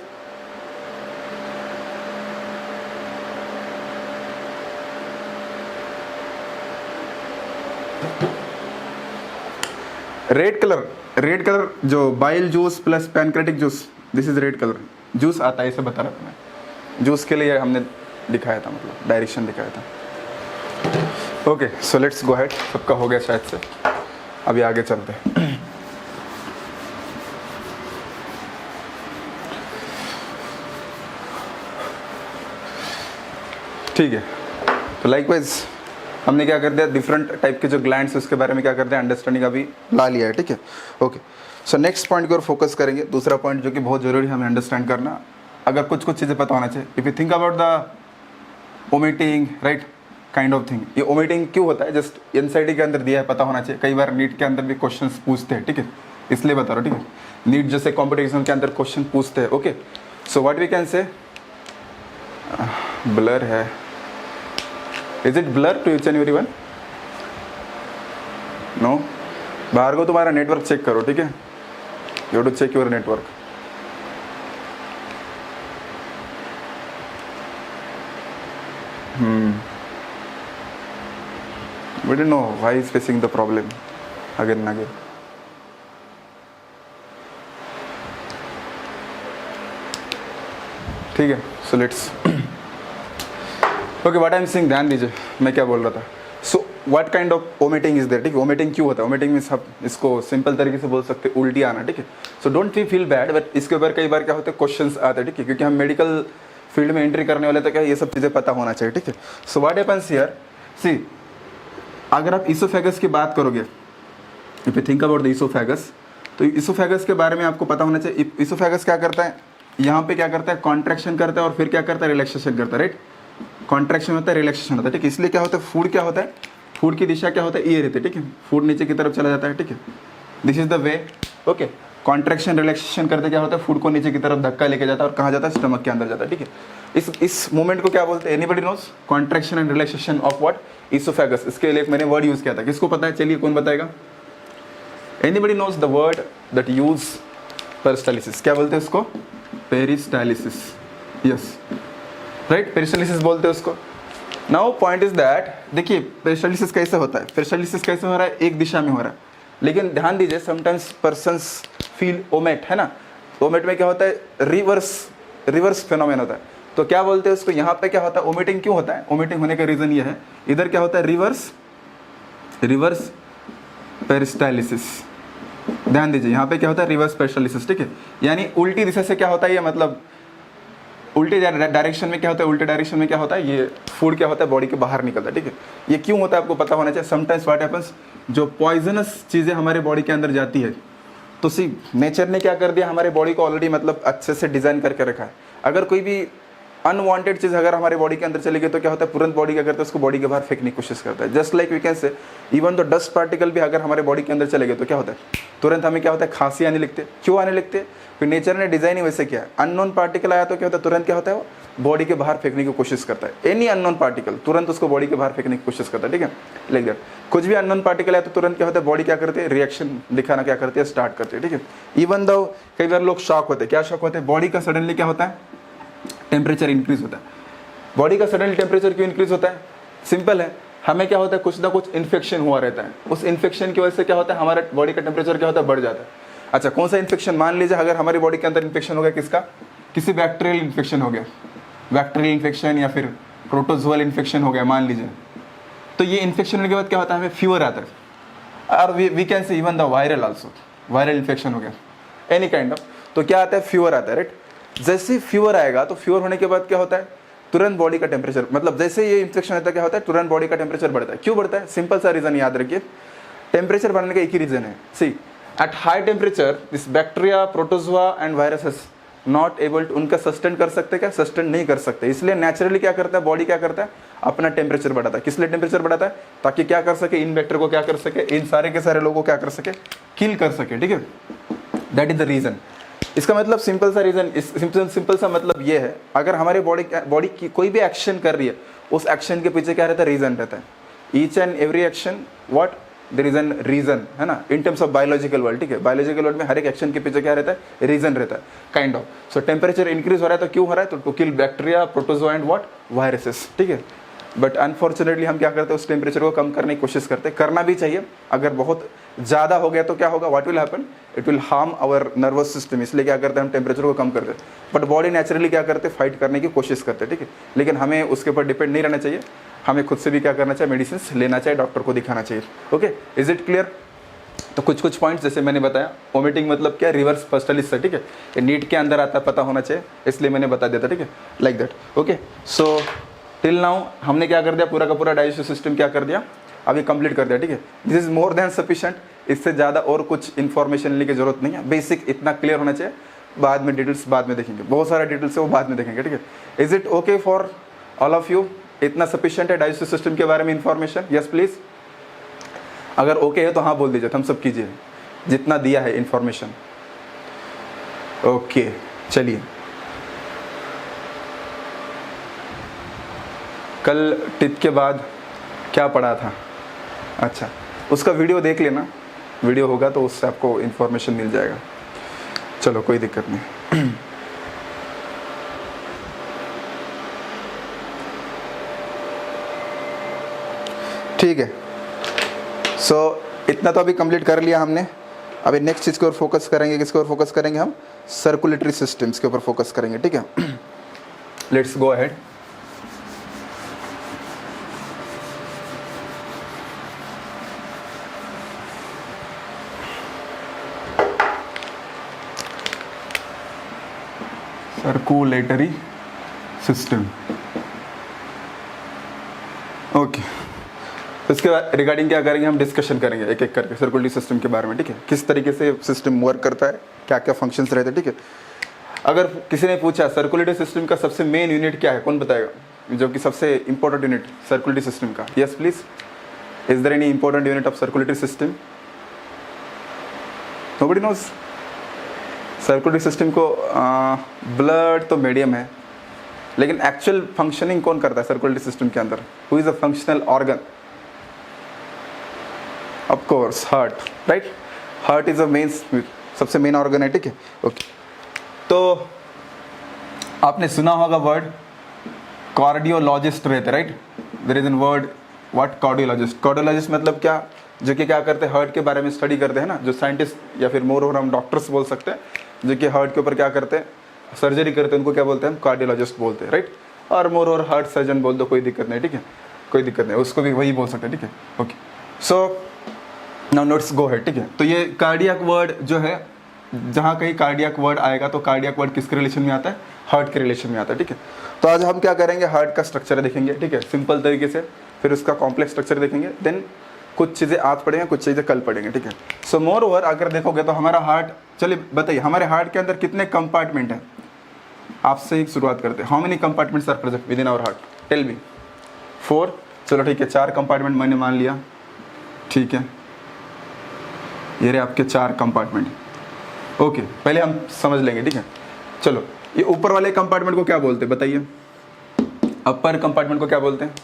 रेड कलर जो bile juice plus pancreatic juice, this is red colour juice आता है, इसे बता रहा था मैं। जूस के लिए हमने दिखाया था, मतलब डायरेक्शन दिखाया था। Okay so let's go head, सबका हो गया शायद से, अभी आगे चलते हैं। ठीक है, तो लाइकवाइज हमने क्या कर दिया, डिफरेंट टाइप के जो ग्लैंड्स उसके बारे में क्या कर दिया, अंडरस्टैंडिंग अभी ला लिया है। ठीक है, ओके सो नेक्स्ट पॉइंट की ओर फोकस करेंगे। दूसरा पॉइंट जो कि बहुत जरूरी है हमें अंडरस्टैंड करना, अगर कुछ चीज़ें पता होना चाहिए। If you think about the omitting right kind of thing, ये ओमिटिंग क्यों होता है, जस्ट एनसीईआरटी के अंदर दिया है, पता होना चाहिए। कई बार नीट के अंदर भी क्वेश्चन पूछते हैं, ठीक है, इसलिए बता रहा हूँ। ठीक है, नीट जैसे कॉम्पिटिशन के अंदर क्वेश्चन पूछते हैं। Okay so what we can say, blur है, is it blur to each and everyone? No, बाहर को तुम्हारा नेटवर्क चेक करो, ठीक है, you to check your network. We don't know why is facing the problem again and again. ठीक है, so let's okay what I am saying, ध्यान दीजिए मैं क्या बोल रहा था। So what kind of vomiting is there, ठीक है, ओमिटिंग क्यों होता है? ओमिटिंग मीन्स आप इसको सिंपल तरीके से बोल सकते हैं उल्टी आना, ठीक है। So don't feel bad, but इसके ऊपर कई बार क्या होते हैं क्वेश्चंस आते हैं, ठीक है, क्योंकि हम मेडिकल फील्ड में एंट्री करने वाले तो क्या ये सब चीज़ें पता होना चाहिए, ठीक है। सो व्हाट हैपेंस हियर, सी अगर आप इसोफेगस की बात करोगे, if you think about the oesophagus, तो इसोफेगस के बारे में आपको पता होना चाहिए। इसोफेगस क्या करता है, यहाँ पे क्या करता है, कॉन्ट्रैक्शन करता है और फिर क्या करता है, रिलैक्सेशन करता है, राइट। कॉन्ट्रैक्शन होता है, रिलैक्सेशन होता है, ठीक है। इसलिए क्या होता है, फूड क्या होता है, फूड की दिशा क्या होता है, ये रहती है, ठीक है। फूड नीचे की तरफ चला जाता है, ठीक है, this is the way. Okay, contraction relaxation करते क्या होता है, फूड को नीचे की तरफ धक्का लेके जाता है और कहाँ जाता है, स्टमक के अंदर जाता है, ठीक है। इस मोमेंट को क्या बोलते हैं, anybody knows, contraction and relaxation of what, oesophagus. इसके लिए मैंने वर्ड यूज किया था, किसको पता है, चलिए कौन बताएगा? Anybody knows the word that use peristalsis, क्या बोलते हैं उसको, पेरिस्टालिसिस, यस राइट, पेरिस्टालिसिस बोलते हैं उसको। नाउ पॉइंट इज दैट, देखिए पेरिस्टालिसिस कैसे होता है, पेरिस्टालिसिस कैसे हो रहा है, एक दिशा में हो रहा है, लेकिन ध्यान दीजिए समटाइम्स पर्सन्स फील ओमेट, है ना। ओमेट में क्या होता है, रिवर्स फेनोमेन होता है। तो क्या बोलते हैं उसको, यहाँ पे क्या होता है, ओमिटिंग क्यों होता है, ओमिटिंग होने का रीजन ये है, इधर क्या होता है, रिवर्स पेरिस्टालिसिस। ध्यान दीजिए यहाँ पे क्या होता है, रिवर्स पेरिस्टालिसिस, ठीक है, यानी उल्टी दिशा से क्या होता है, ये मतलब उल्टे डायरेक्शन में क्या होता है, उल्टे डायरेक्शन में क्या होता है, ये फूड क्या होता है, बॉडी के बाहर निकलता है, ठीक है। ये क्यों होता है आपको पता होना चाहिए। समटाइम्स व्हाट हैपेंस, जो पॉइजनस चीज़ें हमारे बॉडी के अंदर जाती है, तो सी नेचर ने क्या कर दिया, हमारे बॉडी को ऑलरेडी मतलब अच्छे से डिज़ाइन करके रखा है। अगर कोई भी अनवांटेड चीज़ अगर हमारे बॉडी के अंदर चली गई तो क्या होता है, तुरंत बॉडी क्या करता है, उसको बॉडी के बाहर फेंकने की कोशिश करता है। Just like we can say, even तो डस्ट पार्टिकल भी अगर हमारे बॉडी के अंदर चले गए तो क्या होता है, तुरंत हमें क्या होता है, खांसी आने लगती है। क्यों आने लगती है, फिर नेचर ने डिज़ाइन ही वैसे किया है। अननोन पार्टिकल आया तो क्या होता है, तुरंत क्या होता है, वो बॉडी के बाहर फेंकने की कोशिश करता है। एनी अननोन पार्टिकल तुरंत उसको बॉडी के बाहर फेंकने की कोशिश करता है, ठीक है, लाइक दैट। कुछ भी अननोन पार्टिकल आया तो तुरंत क्या होता है, बॉडी क्या करती है, रिएक्शन दिखाना क्या करती है, स्टार्ट करती है, ठीक है। इवन दो कई बार लोग शॉक होते हैं, क्या शॉक होते हैं, बॉडी का सडनली क्या होता है, टेम्परेचर इंक्रीज होता है। बॉडी का सडनली टेम्परेचर क्यों इंक्रीज होता है, सिंपल है, हमें क्या होता है, कुछ ना कुछ इन्फेक्शन हुआ रहता है। उस इन्फेक्शन की वजह से क्या होता है, हमारा बॉडी का टेम्परेचर क्या होता है, बढ़ जाता है। अच्छा, कौन सा इन्फेक्शन, मान लीजिए अगर हमारी बॉडी के अंदर इन्फेक्शन हो गया, किसका, किसी बैक्टीरियल इन्फेक्शन हो गया, बैक्टीरियल इन्फेक्शन या फिर प्रोटोजोअल इन्फेक्शन हो गया मान लीजिए, तो ये इन्फेक्शन होने के बाद क्या होता है, हमें फीवर आता है। और we can say even the viral also, viral infection हो गया, एनी काइंड ऑफ, तो क्या आता है, फीवर आता है, राइट। जैसे फीवर आएगा तो फीवर होने के बाद क्या होता है, तुरंत बॉडी का टेम्परेचर, मतलब जैसे ये इन्फेक्शन होता है क्या होता है, तुरंत बॉडी का टेम्परेचर बढ़ता है। क्यों बढ़ता है, सिंपल सा रीजन याद रखिए, टेम्परेचर बढ़ने का एक ही रीजन है। See at high temperature this bacteria, protozoa and viruses not able to, उनका सस्टेन कर सकते, क्या सस्टेन नहीं कर सकते, इसलिए नेचुरली क्या करता है, बॉडी क्या करता है, अपना टेम्परेचर बढ़ाता है। किस लिए टेम्परेचर बढ़ाता है, ताकि क्या कर सके, इन बैक्टीरिया को क्या कर सके, इन सारे के सारे लोगों को क्या कर सके, किल कर सके, ठीक है। That is the reason. इसका मतलब सिंपल सा रीजन, सिंपल सा मतलब ये है, अगर हमारे बॉडी की कोई भी एक्शन कर रही है, उस एक्शन के पीछे क्या रहता है, रीजन रहता है। Each and every action what, there is an reason, है ना, in terms of biological world, ठीक है। बायोलॉजिकल वर्ल्ड में हर एक एक्शन के पीछे क्या रहता है, रीजन रहता है, kind of. So temperature increase हो रहा है तो क्यों हो रहा है, तो to kill bacteria, protozoa and what, viruses, ठीक है। बट अनफॉर्चुनेटली हम क्या करते हैं, उस टेम्परेचर को कम करने की कोशिश करते हैं, करना भी चाहिए। अगर बहुत ज़्यादा हो गया तो क्या होगा, what will happen, it will harm our nervous system, इसलिए क्या करते हैं हम टेम्परेचर को कम करते हैं। बट बॉडी नेचुरली क्या करते हैं, फाइट करने की कोशिश करते हैं, ठीक है। लेकिन हमें उसके ऊपर डिपेंड नहीं रहना चाहिए, हमें खुद से भी क्या करना चाहिए, मेडिसिन लेना चाहिए, डॉक्टर को दिखाना चाहिए। Okay, is it clear? तो कुछ पॉइंट्स जैसे मैंने बताया, वोमिटिंग मतलब क्या, रिवर्स पस्टलिस से, ठीक है, ये नीट के अंदर आता, पता होना चाहिए, इसलिए मैंने बता दिया था, ठीक है, like that. Okay, so till now हमने क्या कर दिया, पूरा का पूरा डाइजेस्टिव सिस्टम क्या कर दिया, अभी कंप्लीट कर दिया, ठीक है। This is more than sufficient, इससे ज़्यादा और कुछ इन्फॉर्मेशन लेने की जरूरत नहीं है, बेसिक इतना क्लियर होना चाहिए। बाद में डिटेल्स बाद में देखेंगे, बहुत सारा डिटेल्स है वो बाद में देखेंगे, ठीक है। Is it okay for all of you? इतना सफिशिएंट है डाइजेस्टिव सिस्टम के बारे में इन्फॉर्मेशन? यस प्लीज़, अगर ओके है तो हाँ बोल दीजिए, थम्स अप कीजिए जितना दिया है इन्फॉर्मेशन। ओके, चलिए, कल टिथ के बाद क्या पढ़ा था? अच्छा, उसका वीडियो देख लेना, वीडियो होगा तो उससे आपको इन्फॉर्मेशन मिल जाएगा। चलो, कोई दिक्कत नहीं। ठीक है, सो इतना तो अभी कंप्लीट कर लिया हमने। अभी नेक्स्ट चीज़ के ऊपर फोकस करेंगे, किसके ऊपर फोकस करेंगे हम? सर्कुलेटरी सिस्टम्स के ऊपर फोकस करेंगे, ठीक है। Let's go ahead. Circulatory system, okay. इसके रिगार्डिंग क्या करेंगे, हम डिस्कशन करेंगे एक एक करके सर्कुलेटरी सिस्टम के बारे में, ठीक है, किस तरीके से सिस्टम वर्क करता है, क्या क्या फंक्शंस रहते हैं, ठीक है। अगर किसी ने पूछा सर्कुलेटरी सिस्टम का सबसे मेन यूनिट क्या है, कौन बताएगा, जो कि सबसे इंपॉर्टेंट यूनिट सर्कुलेटरी सिस्टम का? Yes please, is there any important unit of circulatory system? Nobody knows. Circulatory system को ब्लड तो मीडियम है, लेकिन एक्चुअल फंक्शनिंग कौन करता है सर्कुलेटरी सिस्टम के अंदर? Who is a functional organ? Of course heart, right. Heart is a main, सबसे मेन ऑर्गन है, ठीक है, ओके। तो आपने सुना होगा वर्ड कार्डियोलॉजिस्ट रहते, right. There is an word what, cardiologist. Cardiologist मतलब क्या, जो कि क्या करते हैं, हार्ट के बारे में स्टडी करते हैं ना, जो साइंटिस्ट या फिर मोर ओवर हम डॉक्टर्स बोल सकते हैं, जो कि हार्ट के ऊपर क्या करते हैं, सर्जरी करते हैं, उनको क्या बोलते हैं, हम कार्डियोलॉजिस्ट बोलते हैं, राइट। और मोर ओवर हार्ट सर्जन बोल दो, कोई दिक्कत नहीं, ठीक है, कोई दिक्कत नहीं, उसको भी वही बोल सकते हैं, ठीक है, ओके। सो नाउ लेट्स गो है, ठीक है। तो ये कार्डियक वर्ड जो है, जहाँ कहीं कार्डियक वर्ड आएगा तो कार्डियक वर्ड किसके रिलेशन में आता है? हार्ट के रिलेशन में आता है, ठीक है। तो आज हम क्या करेंगे, हार्ट का स्ट्रक्चर देखेंगे, ठीक है, सिंपल तरीके से, फिर उसका कॉम्प्लेक्स स्ट्रक्चर देखेंगे, देन कुछ चीज़ें आज पढ़ेंगे, कुछ चीज़ें कल पढ़ेंगे, ठीक है। सो मोर ओवर अगर देखोगे तो हमारा हार्ट, चलिए बताइए हमारे हार्ट के अंदर कितने कंपार्टमेंट हैं? आपसे ही शुरुआत करते हैं। How many compartments are present within our heart? Tell me. 4, चलो ठीक है, 4 कंपार्टमेंट मैंने मान लिया, ठीक है, ये रहे आपके 4 कंपार्टमेंट, ओके। पहले हम समझ लेंगे, ठीक है। चलो, ये ऊपर वाले कंपार्टमेंट को क्या बोलते हैं बताइए? अपर कंपार्टमेंट को क्या बोलते हैं?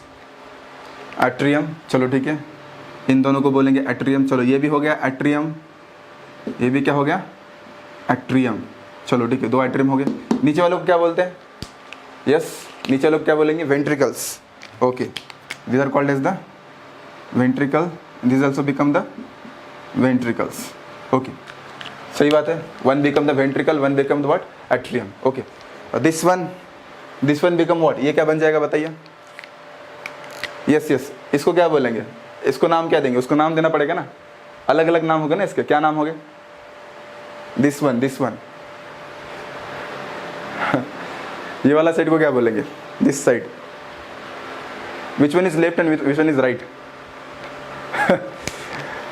एट्रियम, चलो ठीक है, इन दोनों को बोलेंगे एट्रियम। चलो, ये भी हो गया एट्रियम, ये भी क्या हो गया, एट्रियम, चलो ठीक है, 2 एट्रियम हो गए। नीचे वालों को क्या बोलते हैं? यस, नीचे वालों को क्या बोलेंगे? Ventricles, okay. These are called as the ventricle, this also become the ventricles, okay, सही बात है। 1 become the ventricle, 1 become the what? Atrium, okay. This one become what? ये क्या बन जाएगा बताइए? यस, इसको क्या बोलेंगे? इसको नाम क्या देंगे? उसको नाम देना पड़ेगा ना, अलग अलग नाम होगा ना इसके, क्या नाम हो गए? दिस वन ये वाला साइड को क्या बोलेंगे? This side. Which one is left and which one is right?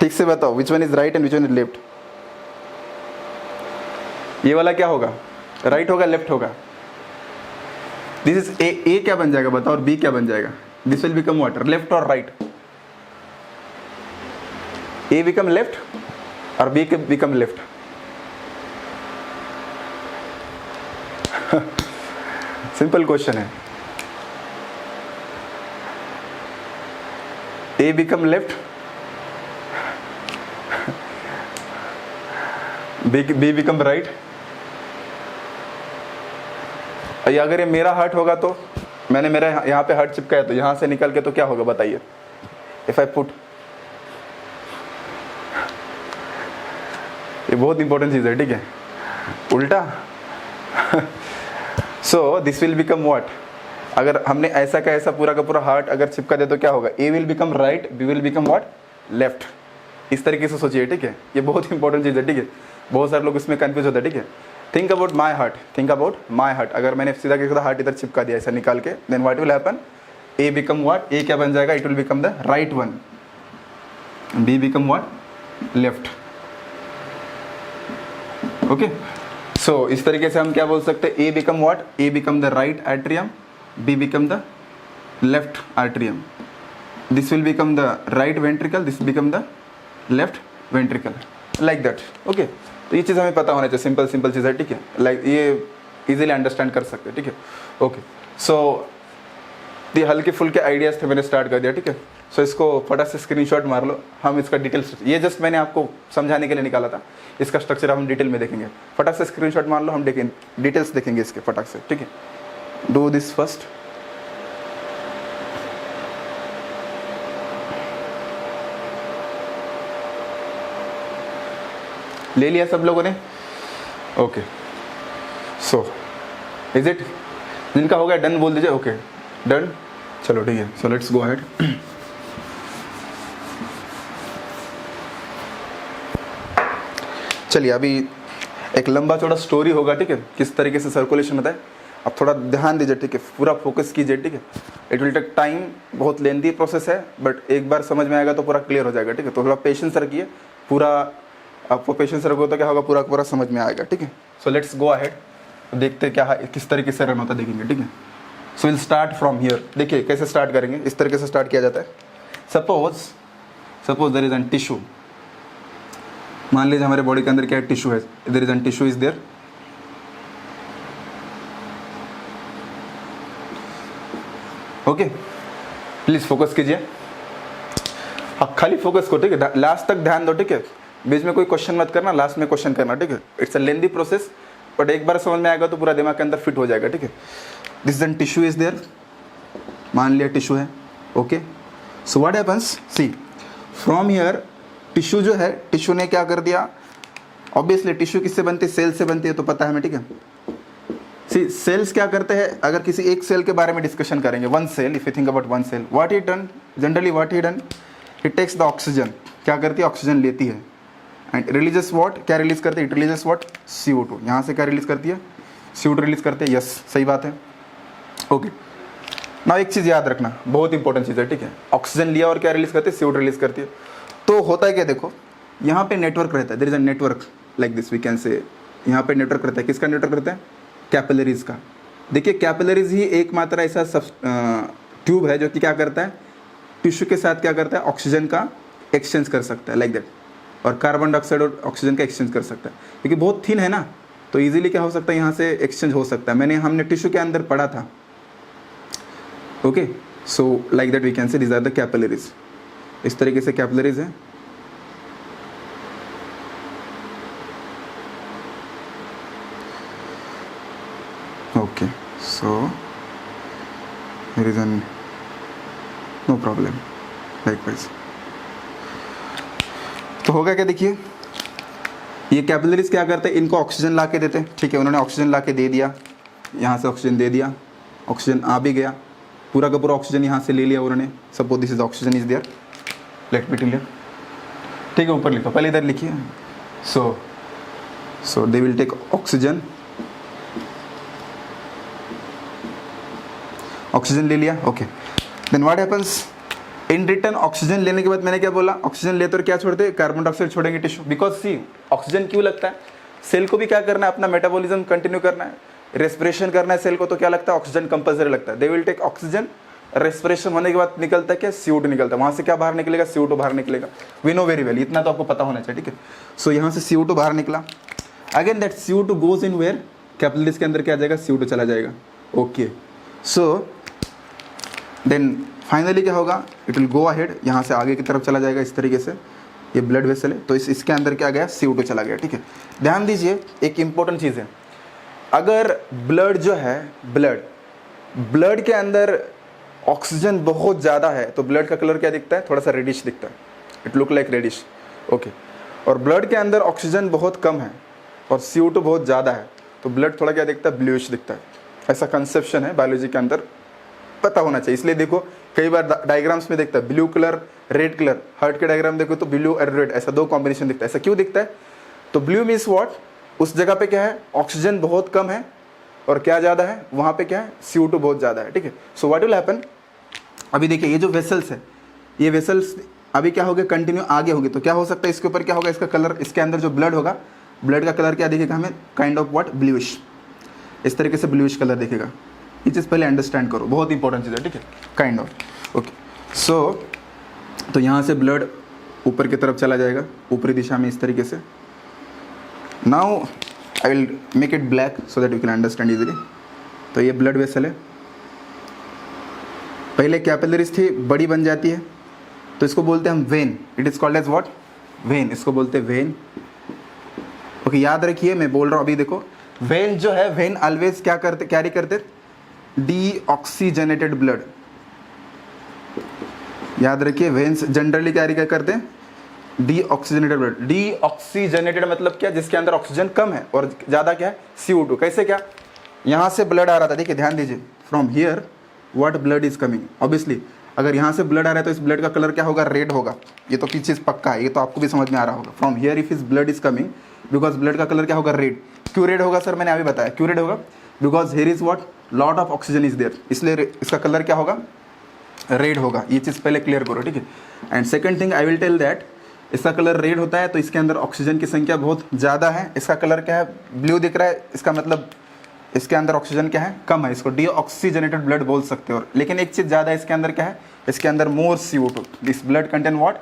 ठीक से बताओ, which one is right and which one is left? ये वाला क्या होगा, राइट होगा, लेफ्ट होगा? दिस इज ए क्या बन जाएगा बताओ, और बी क्या बन जाएगा? This will become what, left और राइट? ए बिकम लेफ्ट और B become left. Simple question है। A become left, B become right. अगर ये मेरा हार्ट होगा तो मैंने मेरा यहाँ पे हार्ट चिपकाया तो यहाँ से निकल के तो क्या होगा बताइए, इफ आई पुट, ये बहुत इंपॉर्टेंट चीज़ है, ठीक है, उल्टा सो दिस विल बिकम व्हाट, अगर हमने ऐसा का ऐसा पूरा का पूरा हार्ट अगर चिपका दे तो क्या होगा, A will become right, B will become what, left. इस तरीके से सोचिए, ठीक है, ये बहुत इंपॉर्टेंट चीज़ है, ठीक है, बहुत सारे लोग इसमें कंफ्यूज होते हैं, ठीक है। Think about my heart, think about my heart, अगर मैंने सीधा सीधा हार्ट इधर चिपका दिया ऐसा निकाल के, then what will happen, A become what, A क्या बन जाएगा, it will become the right one, B become what, left. Okay, so इस तरीके से हम क्या बोल सकते हैं, A become what, A become the right atrium, B become the left atrium, this will become the right ventricle, this will become the left ventricle, like that. Okay, तो ये चीज़ हमें पता होना चाहिए, सिंपल सिंपल चीज़ है, ठीक है, लाइक ये इजीली अंडरस्टैंड कर सकते हैं, ठीक है। ओके, सो ये हल्के फुल्के आइडियाज़ थे, मैंने स्टार्ट कर दिया, ठीक है। सो इसको फटाक से स्क्रीनशॉट मार लो, हम इसका डिटेल्स, ये जस्ट मैंने आपको समझाने के लिए निकाला था, इसका स्ट्रक्चर हम डिटेल में देखेंगे, फटाक से स्क्रीनशॉट मार लो, हम देखेंगे डिटेल्स देखेंगे इसके फटाक से, ठीक है। Do this first. ले लिया सब लोगों ने? ओके, सो इज इट, जिनका हो गया डन बोल दीजिए, ओके डन, चलो ठीक है, सो लेट्स गो अहेड। चलिए अभी एक लंबा चौड़ा स्टोरी होगा, ठीक है, किस तरीके से सर्कुलेशन होता है, अब थोड़ा ध्यान दीजिए, ठीक है, पूरा फोकस कीजिए, ठीक है। इट विल टेक टाइम, बहुत लेंथी प्रोसेस है, बट एक बार समझ में आएगा तो पूरा क्लियर हो जाएगा, ठीक है। तो थोड़ा पेशेंस रखिए, पूरा आपको पेशेंस रखोगे तो क्या होगा, पूरा पूरा समझ में आएगा, ठीक है। सो लेट्स गो अहेड, देखते क्या है, किस तरीके से रन होता है देखेंगे, ठीक है। So will start from here, देखिए कैसे स्टार्ट करेंगे, इस तरीके से स्टार्ट किया जाता है। Suppose there is an tissue, मान लीजिए हमारे बॉडी के अंदर क्या टिश्यू है, there is an tissue is there, okay, please focus कीजिए, हाँ खाली फोकस को, ठीक है, लास्ट तक ध्यान दो, ठीक है, बीच में कोई क्वेश्चन मत करना, लास्ट में क्वेश्चन करना, ठीक है। It's a lengthy process, but एक बार समझ में आएगा तो पूरा दिमाग के अंदर फिट हो जाएगा, ठीक है। This an tissue is there, मान लिया टिश्यू है, okay. So what happens, see from here, tissue जो है, टिश्यू ने क्या कर दिया, ऑब्वियसली टिश्यू किससे बनती है, सेल से बनती है, तो पता है हमें, ठीक है। सी सेल्स क्या करते हैं, अगर किसी एक सेल के बारे में डिस्कशन करेंगे, one cell, if you think about one cell, what he done, generally what he done, it takes the oxygen, क्या करती है, ऑक्सीजन लेती है, एंड रिलीजेस व्हाट, क्या रिलीज करती है, इट रिलीजेस व्हाट, CO2, यहाँ से क्या रिलीज करती है, CO2 रिलीज करते हैं, यस सही बात है, ओके। ना एक चीज़ याद रखना, बहुत इंपॉर्टेंट चीज़ है, ठीक है, ऑक्सीजन लिया और क्या रिलीज करती है, CO2 रिलीज करती है। तो होता है क्या, देखो यहाँ पे नेटवर्क रहता है, there is a network like this, we can say, यहाँ पे नेटवर्क रहता है, किसका नेटवर्क रहता है, कैपिलरीज का। देखिए कैपिलरीज ही एकमात्र ऐसा सब ट्यूब है जो कि क्या करता है, टिश्यू के साथ क्या करता है, ऑक्सीजन का एक्सचेंज कर सकता है, लाइक दैट, और कार्बन डाइऑक्साइड और ऑक्सीजन का एक्सचेंज कर सकता है, क्योंकि बहुत थिन है ना, तो इजीली क्या हो सकता है, यहाँ से एक्सचेंज हो सकता है। हमने टिश्यू के अंदर पढ़ा था, okay. So like that we can say this are the capillaries, इस तरीके से कैपिलरीज है, okay, so there is an no problem, likewise। तो होगा क्या, देखिए ये कैपिलरीज क्या करते हैं, इनको ऑक्सीजन ला के देते हैं, ठीक है, उन्होंने ऑक्सीजन ला के दे दिया, यहाँ से ऑक्सीजन दे दिया, ऑक्सीजन आ भी गया, पूरा का पूरा ऑक्सीजन यहाँ से ले लिया उन्होंने, suppose this is oxygen is there, let me tell you, ठीक है, ऊपर लिखो, पहले इधर लिखिए, so they will take oxygen, oxygen ले लिया, okay, then what happens, in return oxygen लेने के बाद मैंने क्या बोला, ऑक्सीजन लेते और क्या छोड़ते, कार्बन डाइऑक्साइड छोड़ेंगे टिश्यू, बिकॉज सी ऑक्सीजन क्यों लगता है, सेल को भी क्या करना है, अपना मेटाबॉलिज्म कंटिन्यू करना है, रेस्पिरेशन करना है सेल को, तो क्या लगता है, ऑक्सीजन कंपल्सरी लगता है, they will take oxygen, respiration होने के बाद निकलता है क्या, CO2 निकलता है, वहां से क्या बाहर निकलेगा, CO2 बाहर निकलेगा, वी नो वेरी वेल, इतना तो आपको पता होना चाहिए, ठीक है। सो यहाँ से CO2 बाहर निकला, again that CO2 goes in where, capillaries के अंदर क्या जाएगा, CO2 चला जाएगा, ओके। सो देन फाइनली क्या होगा, इट विल गो अहेड, यहाँ से आगे की तरफ चला जाएगा, इस तरीके से, ये ब्लड वेसल है, तो इसके अंदर क्या गया, CO2 चला गया, ठीक है। ध्यान दीजिए एक इंपॉर्टेंट चीज़ है, अगर ब्लड जो है, ब्लड ब्लड के अंदर ऑक्सीजन बहुत ज़्यादा है तो ब्लड का कलर क्या दिखता है, थोड़ा सा रेडिश दिखता है, it look like reddish, okay. और ब्लड के अंदर ऑक्सीजन बहुत कम है और CO2 बहुत ज़्यादा है तो ब्लड थोड़ा क्या दिखता है, ब्लूइश दिखता है। ऐसा कंसेप्शन है बायोलॉजी के अंदर, पता होना चाहिए। इसलिए देखो कई बार डायग्राम्स में दिखता है blue colour red colour, heart के डायग्राम देखो तो ब्लू और रेड ऐसा दो कॉम्बिनेशन दिखता है। ऐसा क्यों दिखता है? तो ब्लू मीन्स व्हाट, उस जगह पे क्या है, ऑक्सीजन बहुत कम है और क्या ज़्यादा है, वहाँ पे क्या है, CO2 बहुत ज़्यादा है, ठीक है। सो व्हाट विल हैपन, अभी देखिए ये जो वेसल्स है, ये वेसल्स अभी क्या हो गए, कंटिन्यू आगे होगी तो क्या हो सकता है, इसके ऊपर क्या होगा, इसका कलर, इसके अंदर जो ब्लड होगा, ब्लड का कलर क्या दिखेगा हमें, काइंड ऑफ व्हाट, ब्लूइश, इस तरीके से ब्लूइश कलर दिखेगा। ये चीज़ पहले अंडरस्टैंड करो, बहुत इंपॉर्टेंट चीज़ है, ठीक है, काइंड ऑफ, ओके। सो तो यहाँ से ब्लड ऊपर की तरफ चला जाएगा, ऊपरी दिशा में इस तरीके से। Now I will make it black so that you can understand easily. तो ये ब्लड वेसल है, पहले कैपिलरीज थी, बड़ी बन जाती है तो इसको बोलते हैं हम vein, it is called as what, vein, इसको बोलते हैं वेन, ओके। याद रखिए मैं बोल रहा हूँ अभी देखो, वेन जो है, वेन ऑलवेज क्या करते, कैरी करते डीऑक्सीजनेटेड ब्लड, याद रखिए वेन्स जनरली कैरी क्या करते हैं, डीऑक्सीजनेटेड ब्लड। डीऑक्सीजनेटेड मतलब क्या, जिसके अंदर ऑक्सीजन कम है और ज़्यादा क्या है, CO2। कैसे, क्या, यहाँ से ब्लड आ रहा था, देखिए ध्यान दीजिए, from here what blood is coming, obviously अगर यहाँ से ब्लड आ रहा है तो इस ब्लड का कलर क्या होगा, रेड होगा, ये तो चीज़ पक्का है, ये तो आपको भी समझ में आ रहा होगा। From here if is blood is coming, because blood का कलर क्या होगा, रेड। क्यों रेड होगा सर, मैंने अभी बताया क्यों रेड होगा, because here is what, lot of oxygen is there, इसलिए इसका कलर क्या होगा, रेड होगा। ये चीज़ पहले क्लियर करो, ठीक है। And second thing I will tell that, इसका कलर रेड होता है तो इसके अंदर ऑक्सीजन की संख्या बहुत ज़्यादा है, इसका कलर क्या है, ब्लू दिख रहा है, इसका मतलब इसके अंदर ऑक्सीजन क्या है, कम है, इसको डीऑक्सीजनेटेड ब्लड बोल सकते हो। लेकिन एक चीज़ ज़्यादा है, इसके अंदर क्या है, इसके अंदर मोर CO2, this blood contain what,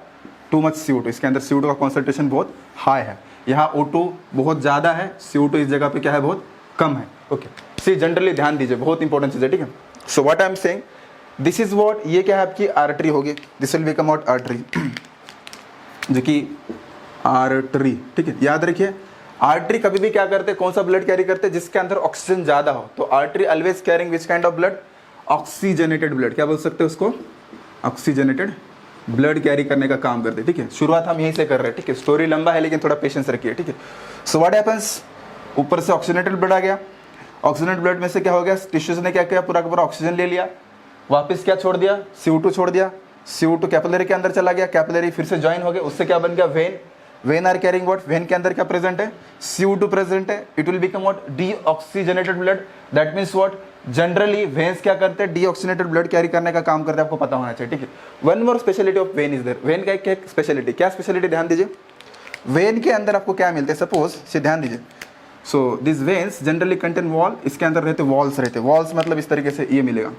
too much CO2, इसके अंदर CO2 का कॉन्सेंट्रेशन बहुत हाई है, यहाँ O2 बहुत ज़्यादा है, CO2 इस जगह पे क्या है, बहुत कम है, ओके। सी जनरली ध्यान दीजिए, बहुत इंपॉर्टेंट चीज़ है, ठीक है। So what I am saying, this is what, ये क्या है आपकी आर्टरी होगी, this will become what, artery, जो कि आर्टरी, ठीक है। याद रखिए आर्टरी कभी भी क्या करते हैं, कौन सा ब्लड कैरी करते हैं, जिसके अंदर ऑक्सीजन ज्यादा हो, तो artery always carrying which kind of blood, oxygenated blood, क्या बोल सकते हैं उसको, ऑक्सीजनेटेड ब्लड कैरी करने का काम करते हैं, ठीक है। शुरुआत हम यहीं से कर रहे हैं, ठीक है, स्टोरी लंबा है लेकिन थोड़ा पेशेंस रखिए, ठीक है। सो व्हाट हैपेंस, ऊपर से ऑक्सीजनेटेड ब्लड आ गया, ऑक्सीजनेटेड ब्लड में से क्या हो गया, टिश्यूज ने क्या किया, पूरा का पूरा ऑक्सीजन ले लिया, वापस क्या छोड़ दिया, CO2 छोड़ दिया, CO2 कैपिलरी के अंदर चला गया, कैपिलरी फिर से ज्वाइन हो गया, उससे क्या बन गया, vein, vein are carrying what, vein के अंदर क्या प्रेजेंट है, CO2 प्रेजेंट है, it will become what, deoxygenated blood, that means what, generally veins क्या करते हैं, डीऑक्सीजनेटेड ब्लड कैरी करने का काम करते हैं, आपको पता होना चाहिए, ठीक है। One more speciality of vein is there, vein का एक स्पेशलिटी, क्या स्पेशलिटी, ध्यान दीजिए, वेन के अंदर आपको क्या मिलते हैं, सपोज से ध्यान दीजिए, so this veins generally contain wall, इसके अंदर रहते वॉल्स, रहते वॉल्स मतलब इस तरीके से ये मिलेगा,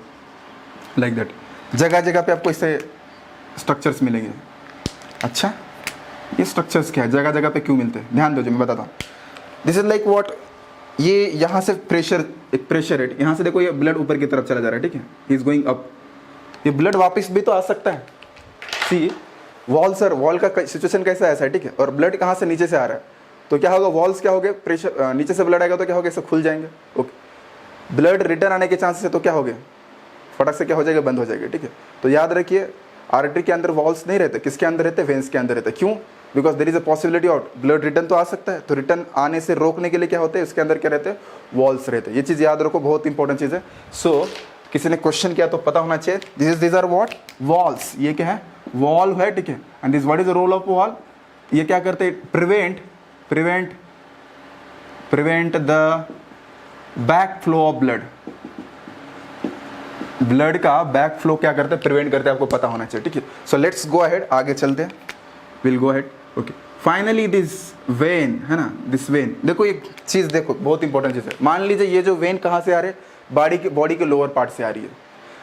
लाइक दैट, जगह जगह पे आपको इससे स्ट्रक्चर्स मिलेंगे। अच्छा ये स्ट्रक्चर्स क्या है, जगह जगह पे क्यों मिलते हैं, ध्यान दो, जो मैं बताता हूँ, दिस इज लाइक व्हाट, ये यहाँ से प्रेशर, एक प्रेशर है, यहाँ से देखो ये ब्लड ऊपर की तरफ चला जा रहा है, ठीक है, ही इज गोइंग अप, ये ब्लड वापस भी तो आ सकता है, सी वॉल, सर वॉल का सिचुएशन कैसा है ऐसा है, ठीक है, और ब्लड कहाँ से, नीचे से आ रहा है, तो क्या होगा, वॉल्स क्या हो गए, प्रेशर नीचे से ब्लड आएगा तो क्या हो गया, इसे खुल जाएंगे, ओके, ब्लड रिटर्न आने के चांसेस है तो क्या हो गया, फटक से क्या हो जाएगा, बंद हो जाएगा, ठीक है। तो याद रखिए आर्टरी के अंदर वॉल्स नहीं रहते, किसके अंदर रहते, वेन्स के अंदर रहते, क्यों, because there is a possibility of blood return तो आ सकता है, तो रिटर्न आने से रोकने के लिए क्या होते हैं, इसके अंदर क्या रहते हैं, वॉल्स रहते हैं, ये चीज़ याद रखो, बहुत इंपॉर्टेंट चीज़ है। सो किसी ने क्वेश्चन किया तो पता होना चाहिए, दिस आर व्हाट, वॉल्स, ये क्या है, वॉल है, ठीक है, and this what is the role of wall, ये क्या करते हैं, prevent the back flow of blood, blood का बैक फ्लो क्या करते हैं, प्रिवेंट करते हैं, आपको पता होना चाहिए, ठीक है। सो लेट्स गो अहेड, आगे चलते हैं, will go ahead, okay. Finally this when है ना, दिस वेन, देखो एक चीज़ देखो, बहुत इंपॉर्टेंट चीज़ है, मान लीजिए ये जो वेन कहाँ से आ रहे हैं, बॉडी के लोअर पार्ट से आ रही है,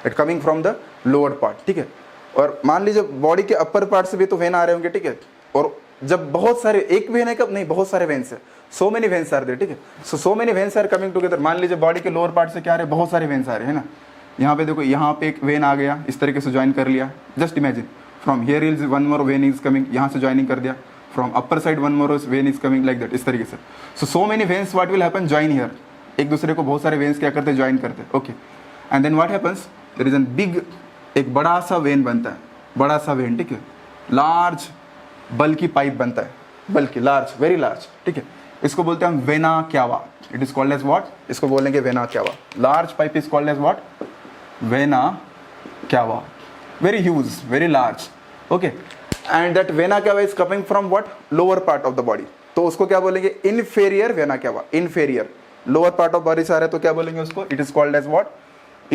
it coming from the lower part, ठीक है, और मान लीजिए बॉडी के अपर पार्ट से भी तो वेन आ रहे होंगे, ठीक है, और जब बहुत सारे, एक वेन है कब नहीं, बहुत सारे वेन्स है, so many veins are there, ठीक है, so many veins are coming together, मान लीजिए बॉडी के लोअर पार्ट से क्या आ रहे हैं, बहुत सारे वेन्स आ रहे हैं ना, यहाँ पे देखो, यहाँ पे एक वेन आ गया, इस तरीके से ज्वाइन कर लिया, just imagine, from here is one more when is coming, यहाँ से ज्वाइनिंग कर दिया, from upper side one more when is coming, like that, इस तरीके से। सो many veins what will happen, join here, एक दूसरे को बहुत सारे वेन्स क्या करते हैं, ज्वाइन करते हैं, okay. And then what happens, there is an big, एक बड़ा सा वेन बनता है, बड़ा सा वेन, ठीक है, लार्ज बल्कि पाइप बनता है, बल्कि लार्ज, वेरी लार्ज, ठीक है, इसको बोलते हैं हम vena cava, it is called as what, इसको बोलेंगे vena cava, large pipe is called as what, vena cava, very huge, very large, okay, and that vena cava is coming from what, lower part of the body, तो उसको क्या बोलेंगे, inferior vena cava, inferior, lower part of body से आ रहा है तो क्या बोलेंगे उसको, it is called as what,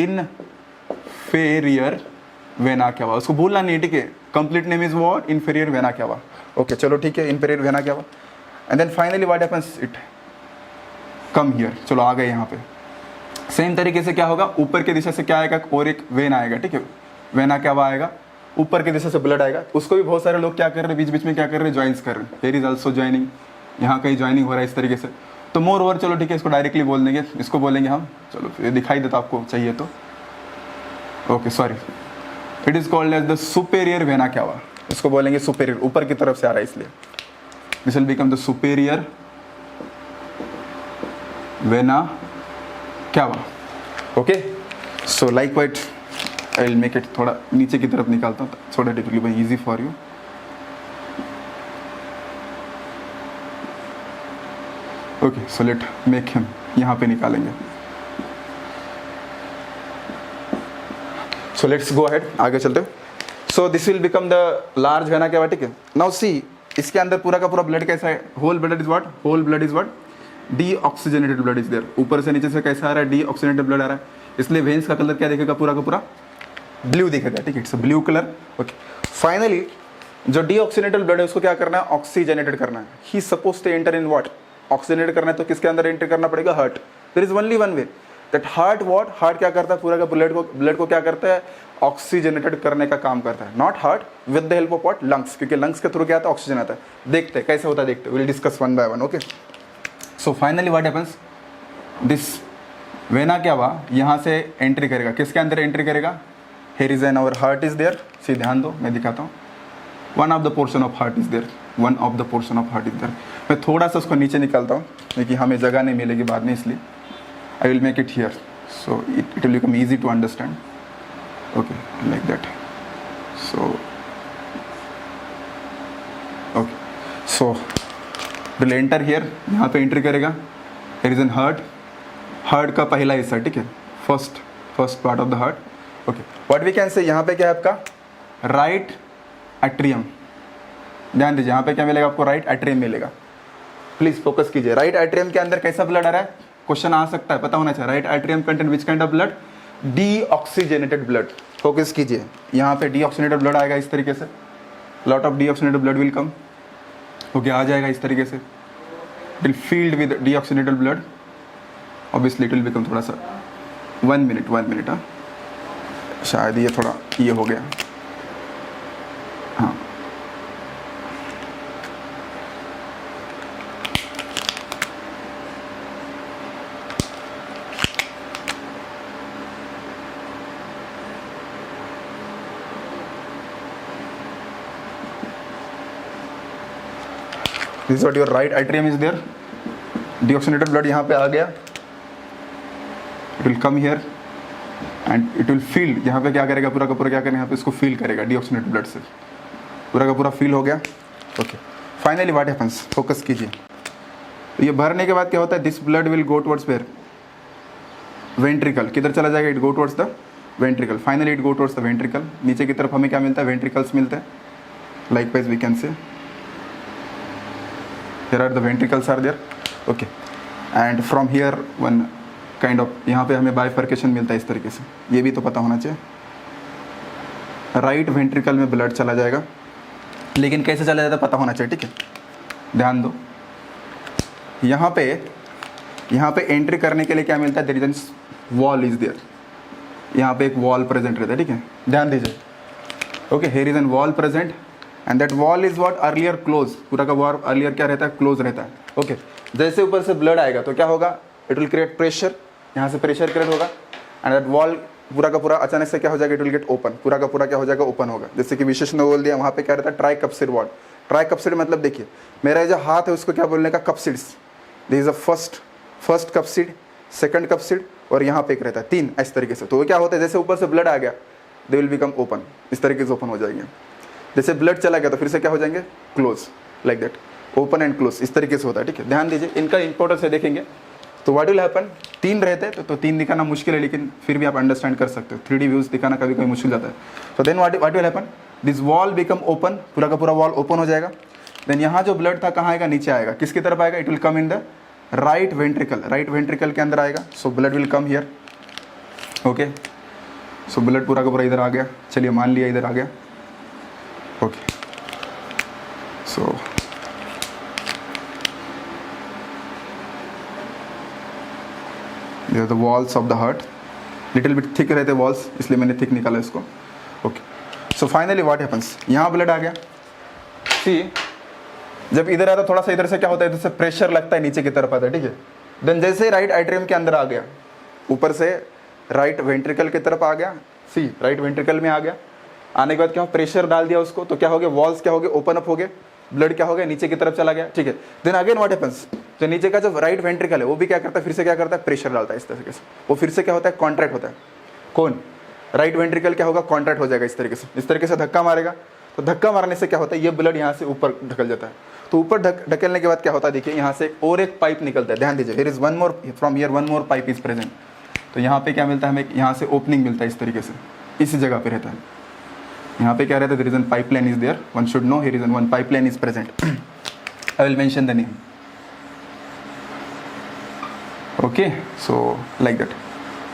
inferior vena cava, उसको भूलना नहीं, ठीक है, complete name is what, inferior vena cava, okay, चलो ठीक है, inferior vena cava, and then finally what happens, it come here, चलो आ गए यहाँ पे, सेम तरीके से क्या होगा, ऊपर की दिशा से क्या आएगा, और एक वेन आएगा, ठीक है, वेना क्या आएगा, ऊपर की दिशा से ब्लड आएगा, उसको भी बहुत सारे लोग क्या कर रहे हैं, बीच बीच में क्या कर रहे हैं, ज्वाइंस कर रहे हैं, देयर इज आल्सो ज्वाइनिंग, यहाँ कहीं ज्वाइनिंग हो रहा है इस तरीके से, तो मोर ओवर, चलो ठीक है, इसको डायरेक्टली बोल देंगे, इसको बोलेंगे हम, चलो ये दिखाई देता आपको चाहिए तो, okay sorry, it is called as the superior vena cava, इसको बोलेंगे सुपेरियर, ऊपर की तरफ से आ रहा है इसलिए, this will become the superior vena cava, okay, so like white I will make it, थोड़ा नीचे की तरफ निकालता हूँ so that it will be easy for you, okay, so let make him, यहाँ पे निकालेंगे, सो लेट्स गो अहेड, आगे चलते हो, so this will become the large vena cava, ठीक है, नाउ सी इसके अंदर पूरा का पूरा ब्लड कैसा है, whole blood is what, whole blood is what, deoxygenated blood is there, ऊपर से नीचे से कैसा आ रहा है, डीऑक्सीजनेटेड ब्लड आ रहा है, इसलिए वेन्स का कलर क्या दिखेगा, पूरा का पूरा ब्लू दिखेगा, ठीक है, it's blue colour, okay, finally जो डीऑक्सीजनेटेड ब्लड है उसको क्या करना है, ऑक्सीजनेटेड करना है, he suppose to enter in what, oxygenated करना है तो किसके अंदर एंटर करना पड़ेगा, heart, there is only one way, that heart what, heart क्या करता है, पूरा का ब्लड को क्या करता है, ऑक्सीजनेटेड करने का काम करता है, not heart, with the help of what, lungs, क्योंकि लंग्स के थ्रू क्या आता है, ऑक्सीजन आता है, देखते हैं कैसे होता है, देखते हैं, will discuss one by one, okay, so finally what happens, this vena cava यहाँ से एंट्री करेगा, किसके अंदर एंट्री करेगा, here is an our heart is there, सी ध्यान दो मैं दिखाता हूँ, one of the portion of heart is there, one of the portion of heart is there, मैं थोड़ा सा उसको नीचे निकालता हूँ क्योंकि हमें जगह नहीं मिलेगी बाद में, इसलिए I will make it here, so it will become easy to understand, okay, like that, so okay, so it will enter here, यहाँ पे एंट्री करेगा, here is an heart, heart का पहला हिस्सा, ठीक है, first part of the heart, okay, what we can say, यहाँ पे क्या है आपका, राइट एट्रियम, ध्यान दीजिए, यहाँ पे क्या मिलेगा आपको, राइट एट्रियम मिलेगा, प्लीज फोकस कीजिए, राइट एट्रियम के अंदर कैसा ब्लड आ रहा है, क्वेश्चन आ सकता है, पता होना चाहिए, right atrium content which kind of blood, deoxygenated blood, focus कीजिए, यहाँ पे डीऑक्सीजनेटेड ब्लड आएगा इस तरीके से, lot of deoxygenated blood will come, okay, आ जाएगा इस तरीके से, will filled with deoxygenated blood, obviously it will become, थोड़ा सा 1 मिनट, हाँ शायद ये थोड़ा ये हो गया, हाँ this what your right atrium is there, deoxygenated blood यहाँ पे आ गया, it will come here and it will fill, यहाँ पे क्या करेगा, पूरा का पूरा क्या करेगा, यहाँ पे इसको फील करेगा डीऑक्सीजनेटेड ब्लड से, पूरा का पूरा फील हो गया, okay, finally what happens, focus कीजिए, तो ये भरने के बाद क्या होता है, this blood will go towards where, ventricle, किधर चला जाएगा, it go towards the ventricle, finally it go towards the ventricle, नीचे की तरफ हमें क्या मिलता है, वेंट्रिकल्स मिलते हैं, likewise we can say, here are the ventricles are there, okay, and from here one kind of, यहाँ पे हमें बाइफर्केशन मिलता है इस तरीके से, ये भी तो पता होना चाहिए, राइट वेंट्रिकल में ब्लड चला जाएगा, लेकिन कैसे चला जाता है पता होना चाहिए, ठीक है, ध्यान दो, यहाँ पे एंट्री करने के लिए क्या मिलता है, there is wall is there, यहाँ पे एक वॉल प्रेजेंट रहता है, ठीक है, ध्यान दीजिए, okay, here is N wall present and that wall is what, earlier close, पूरा का वॉल अर्लियर क्या रहता है, क्लोज रहता है, ओके, जैसे ऊपर से ब्लड आएगा तो क्या होगा, इट विल क्रिएट प्रेशर, यहाँ से प्रेशर क्रिएट होगा एंड दैट वॉल पूरा का पूरा अचानक से क्या हो जाएगा, इट विल गेट ओपन, पूरा का पूरा क्या हो जाएगा, ओपन होगा, जैसे कि विशेष ने बोल दिया, वहाँ पे क्या रहता है, ट्राई कप्सिड वॉल, ट्राई कप्सिड मतलब देखिए, मेरा जो हाथ है उसको क्या बोलने का, capsids, this is a first capsid, second capsid और यहाँ पे एक रहता है, 3 इस तरीके से। तो वो क्या होता है, जैसे ऊपर से ब्लड आ गया दे विल बिकम ओपन, इस तरीके से ओपन हो जाएंगे। जैसे ब्लड चला गया तो फिर से क्या हो जाएंगे, close, like that, open and close, इस तरीके से होता है। ठीक है, ध्यान दीजिए, इनका इंपॉर्टेंस है देखेंगे। तो व्हाट विल हैपन, 3 रहते हैं तो 3 दिखाना मुश्किल है, लेकिन फिर भी आप अंडरस्टैंड कर सकते हो। 3D व्यूज दिखाना कभी कभी मुश्किल जाता है। तो then what will happen, this wall become open, पूरा का पूरा वॉल ओपन हो जाएगा। देन यहाँ जो ब्लड था कहाँ आएगा, नीचे आएगा, किसकी तरफ आएगा, it will come in the right ventricle, right ventricle के अंदर आएगा। So blood will come here, okay. So blood पूरा का पूरा इधर आ गया, चलिए मान लिया इधर आ गया, okay. So the walls of the heart, little bit thick रहते वॉल्स, इसलिए मैंने थिक निकाला इसको, okay. So finally what happens, यहाँ ब्लड आ गया, सी जब इधर आता थोड़ा सा इधर से क्या होता है, इधर से प्रेशर लगता है, नीचे की तरफ आता है, ठीक है। देन जैसे राइट एट्रियम के अंदर आ गया, ऊपर से राइट वेंट्रिकल की तरफ आ गया, सी राइट वेंट्रिकल में आ गया, आने के बाद क्या प्रेशर डाल दिया उसको, तो क्या हो गया, वॉल्स क्या हो गए, ओपन अप हो गए, ब्लड क्या हो गया, नीचे की तरफ चला गया, ठीक है। देन अगेन व्हाट हैपेंस, जो नीचे का जो राइट वेंट्रिकल है वो भी क्या करता है, फिर से क्या करता है, प्रेशर डालता है इस तरीके से, वो फिर से क्या होता है, कॉन्ट्रैक्ट होता है। कौन, राइट वेंट्रिकल क्या होगा, कॉन्ट्रैक्ट हो जाएगा इस तरीके से धक्का मारेगा। तो धक्का मारने से क्या होता है, ये ब्लड यहाँ से ऊपर ढकल जाता है। तो ऊपर ढकेलने के बाद क्या होता है, देखिए यहाँ से और एक पाइप निकलता है, ध्यान दीजिए, here is one more, from here one more pipe is present. तो यहाँ पे क्या मिलता है हमें, यहाँ से ओपनिंग मिलता है इस तरीके से, इस जगह पे रहता है। यहाँ पे क्या रहता है, there is one pipeline is there, one should know here is one pipeline is present. I will mention the name, okay. So like that.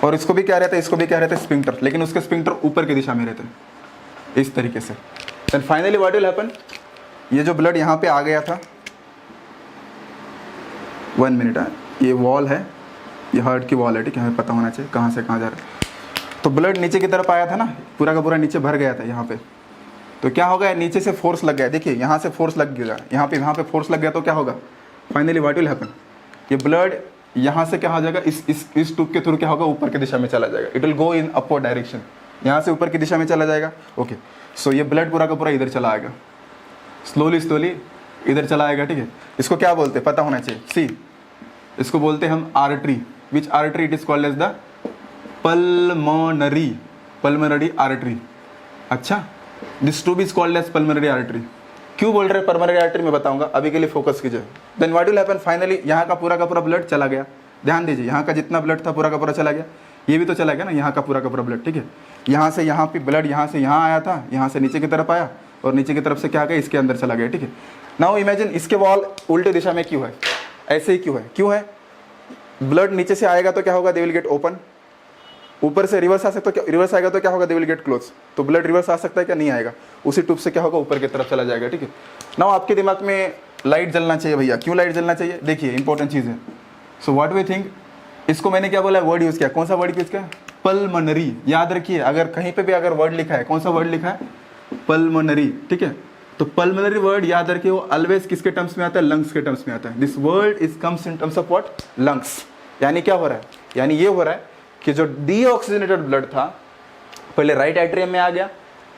और इसको भी क्या रहता है, इसको भी क्या रहता है, स्फिंक्टर, लेकिन उसके स्फिंक्टर ऊपर की दिशा में रहते हैं इस तरीके से। Then finally what will happen, ये जो ब्लड यहाँ पे आ गया था, 1 मिनट है, ये वॉल है, ये हार्ट की वॉल है, ठीक है, हमें पता होना चाहिए कहाँ से कहाँ जा रहा है। तो ब्लड नीचे की तरफ आया था ना, पूरा का पूरा नीचे भर गया था यहाँ पे। तो क्या होगा, नीचे से फोर्स लग गया, देखिए यहाँ से फोर्स लग गया, यहाँ पे फोर्स लग गया, तो क्या होगा, फाइनली व्हाट विल हैपन, ये ब्लड यहाँ से क्या हो जाएगा, इस ट्यूब के थ्रू क्या होगा, ऊपर की दिशा में चला जाएगा, it will go in upward direction, यहाँ से ऊपर की दिशा में चला जाएगा, ओके। सो ये ब्लड पूरा का पूरा इधर चला आएगा, स्लोली इधर चला आएगा, ठीक है। इसको क्या बोलते हैं, पता होना चाहिए, सी इसको बोलते हैं हम artery, which artery, it is called as the pulmonary artery. अच्छा, this tube is called as pulmonary artery. क्यों बोल रहे हैं पल्मोनरी आर्टरी, मैं बताऊंगा, अभी के लिए फोकस कीजिए। Then what will happen, finally यहाँ का पूरा ब्लड चला गया, ध्यान दीजिए, यहाँ का जितना ब्लड था पूरा का पूरा चला गया, ये भी तो चला गया ना, यहाँ का पूरा ब्लड, ठीक है। यहाँ से यहाँ पे ब्लड यहाँ से यहाँ आया था, यहाँ से नीचे की तरफ आया, और नीचे की तरफ से क्या गया, इसके अंदर चला गया, ठीक है। नाउ इमेजिन इसके वॉल उल्टे दिशा में क्यों है, ऐसे ही क्यों है, ब्लड नीचे से आएगा तो क्या होगा, दे विल गेट ओपन, ऊपर से रिवर्स आ सकता है, रिवर्स आएगा तो क्या होगा, दे विल गेट क्लोज। तो ब्लड रिवर्स आ सकता है क्या, नहीं आएगा, उसी ट्यूब से क्या होगा, ऊपर की तरफ चला जाएगा, ठीक है। नाउ आपके दिमाग में लाइट जलना चाहिए भैया, क्यों लाइट जलना चाहिए, देखिए इंपॉर्टेंट चीज़ है। सो व्हाट वी थिंक, इसको मैंने क्या बोला, वर्ड यूज़ किया, कौन सा वर्ड यूज़ किया, पल्मोनरी। याद रखिए, अगर कहीं पे भी अगर वर्ड लिखा है, कौन सा वर्ड लिखा है, पल्मोनरी, ठीक है। तो पल्मोनरी वर्ड याद रखिए, वो ऑलवेज किसके टर्म्स में आता है, लंग्स के टर्म्स में आता है। This word is comes in terms of what, lungs. यानी क्या हो रहा है, यानी ये हो रहा है कि जो डीऑक्सीजनेटेड ब्लड था पहले राइट एट्रियम में आ गया,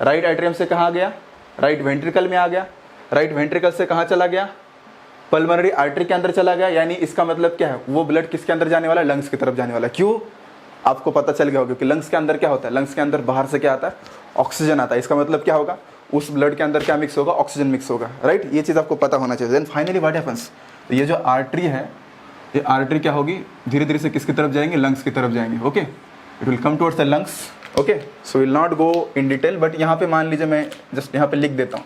राइट एट्रियम से कहाँ गया, राइट वेंट्रिकल में आ गया, राइट वेंट्रिकल से कहाँ चला गया, पल्मोनरी आर्टरी के अंदर चला गया। यानी इसका मतलब क्या है, वो ब्लड किसके अंदर जाने वाला है, लंग्स की तरफ जाने वाला है। क्यों, आपको पता चल गया होगा कि लंग्स के अंदर क्या होता है, लंग्स के अंदर बाहर से क्या आता है, ऑक्सीजन आता है। इसका मतलब क्या होगा, उस ब्लड के अंदर क्या मिक्स होगा, ऑक्सीजन मिक्स होगा, राइट। ये चीज़ आपको पता होना चाहिए। देन फाइनली व्हाट हैपेंस, ये जो आर्टरी है, ये आर्टरी क्या होगी, धीरे धीरे से किसकी तरफ जाएंगे, लंग्स की तरफ जाएंगे, okay. It will come towards the lungs, okay. So will not go in detail, but यहाँ पे मान लीजिए मैं जस्ट यहाँ पे लिख देता हूँ,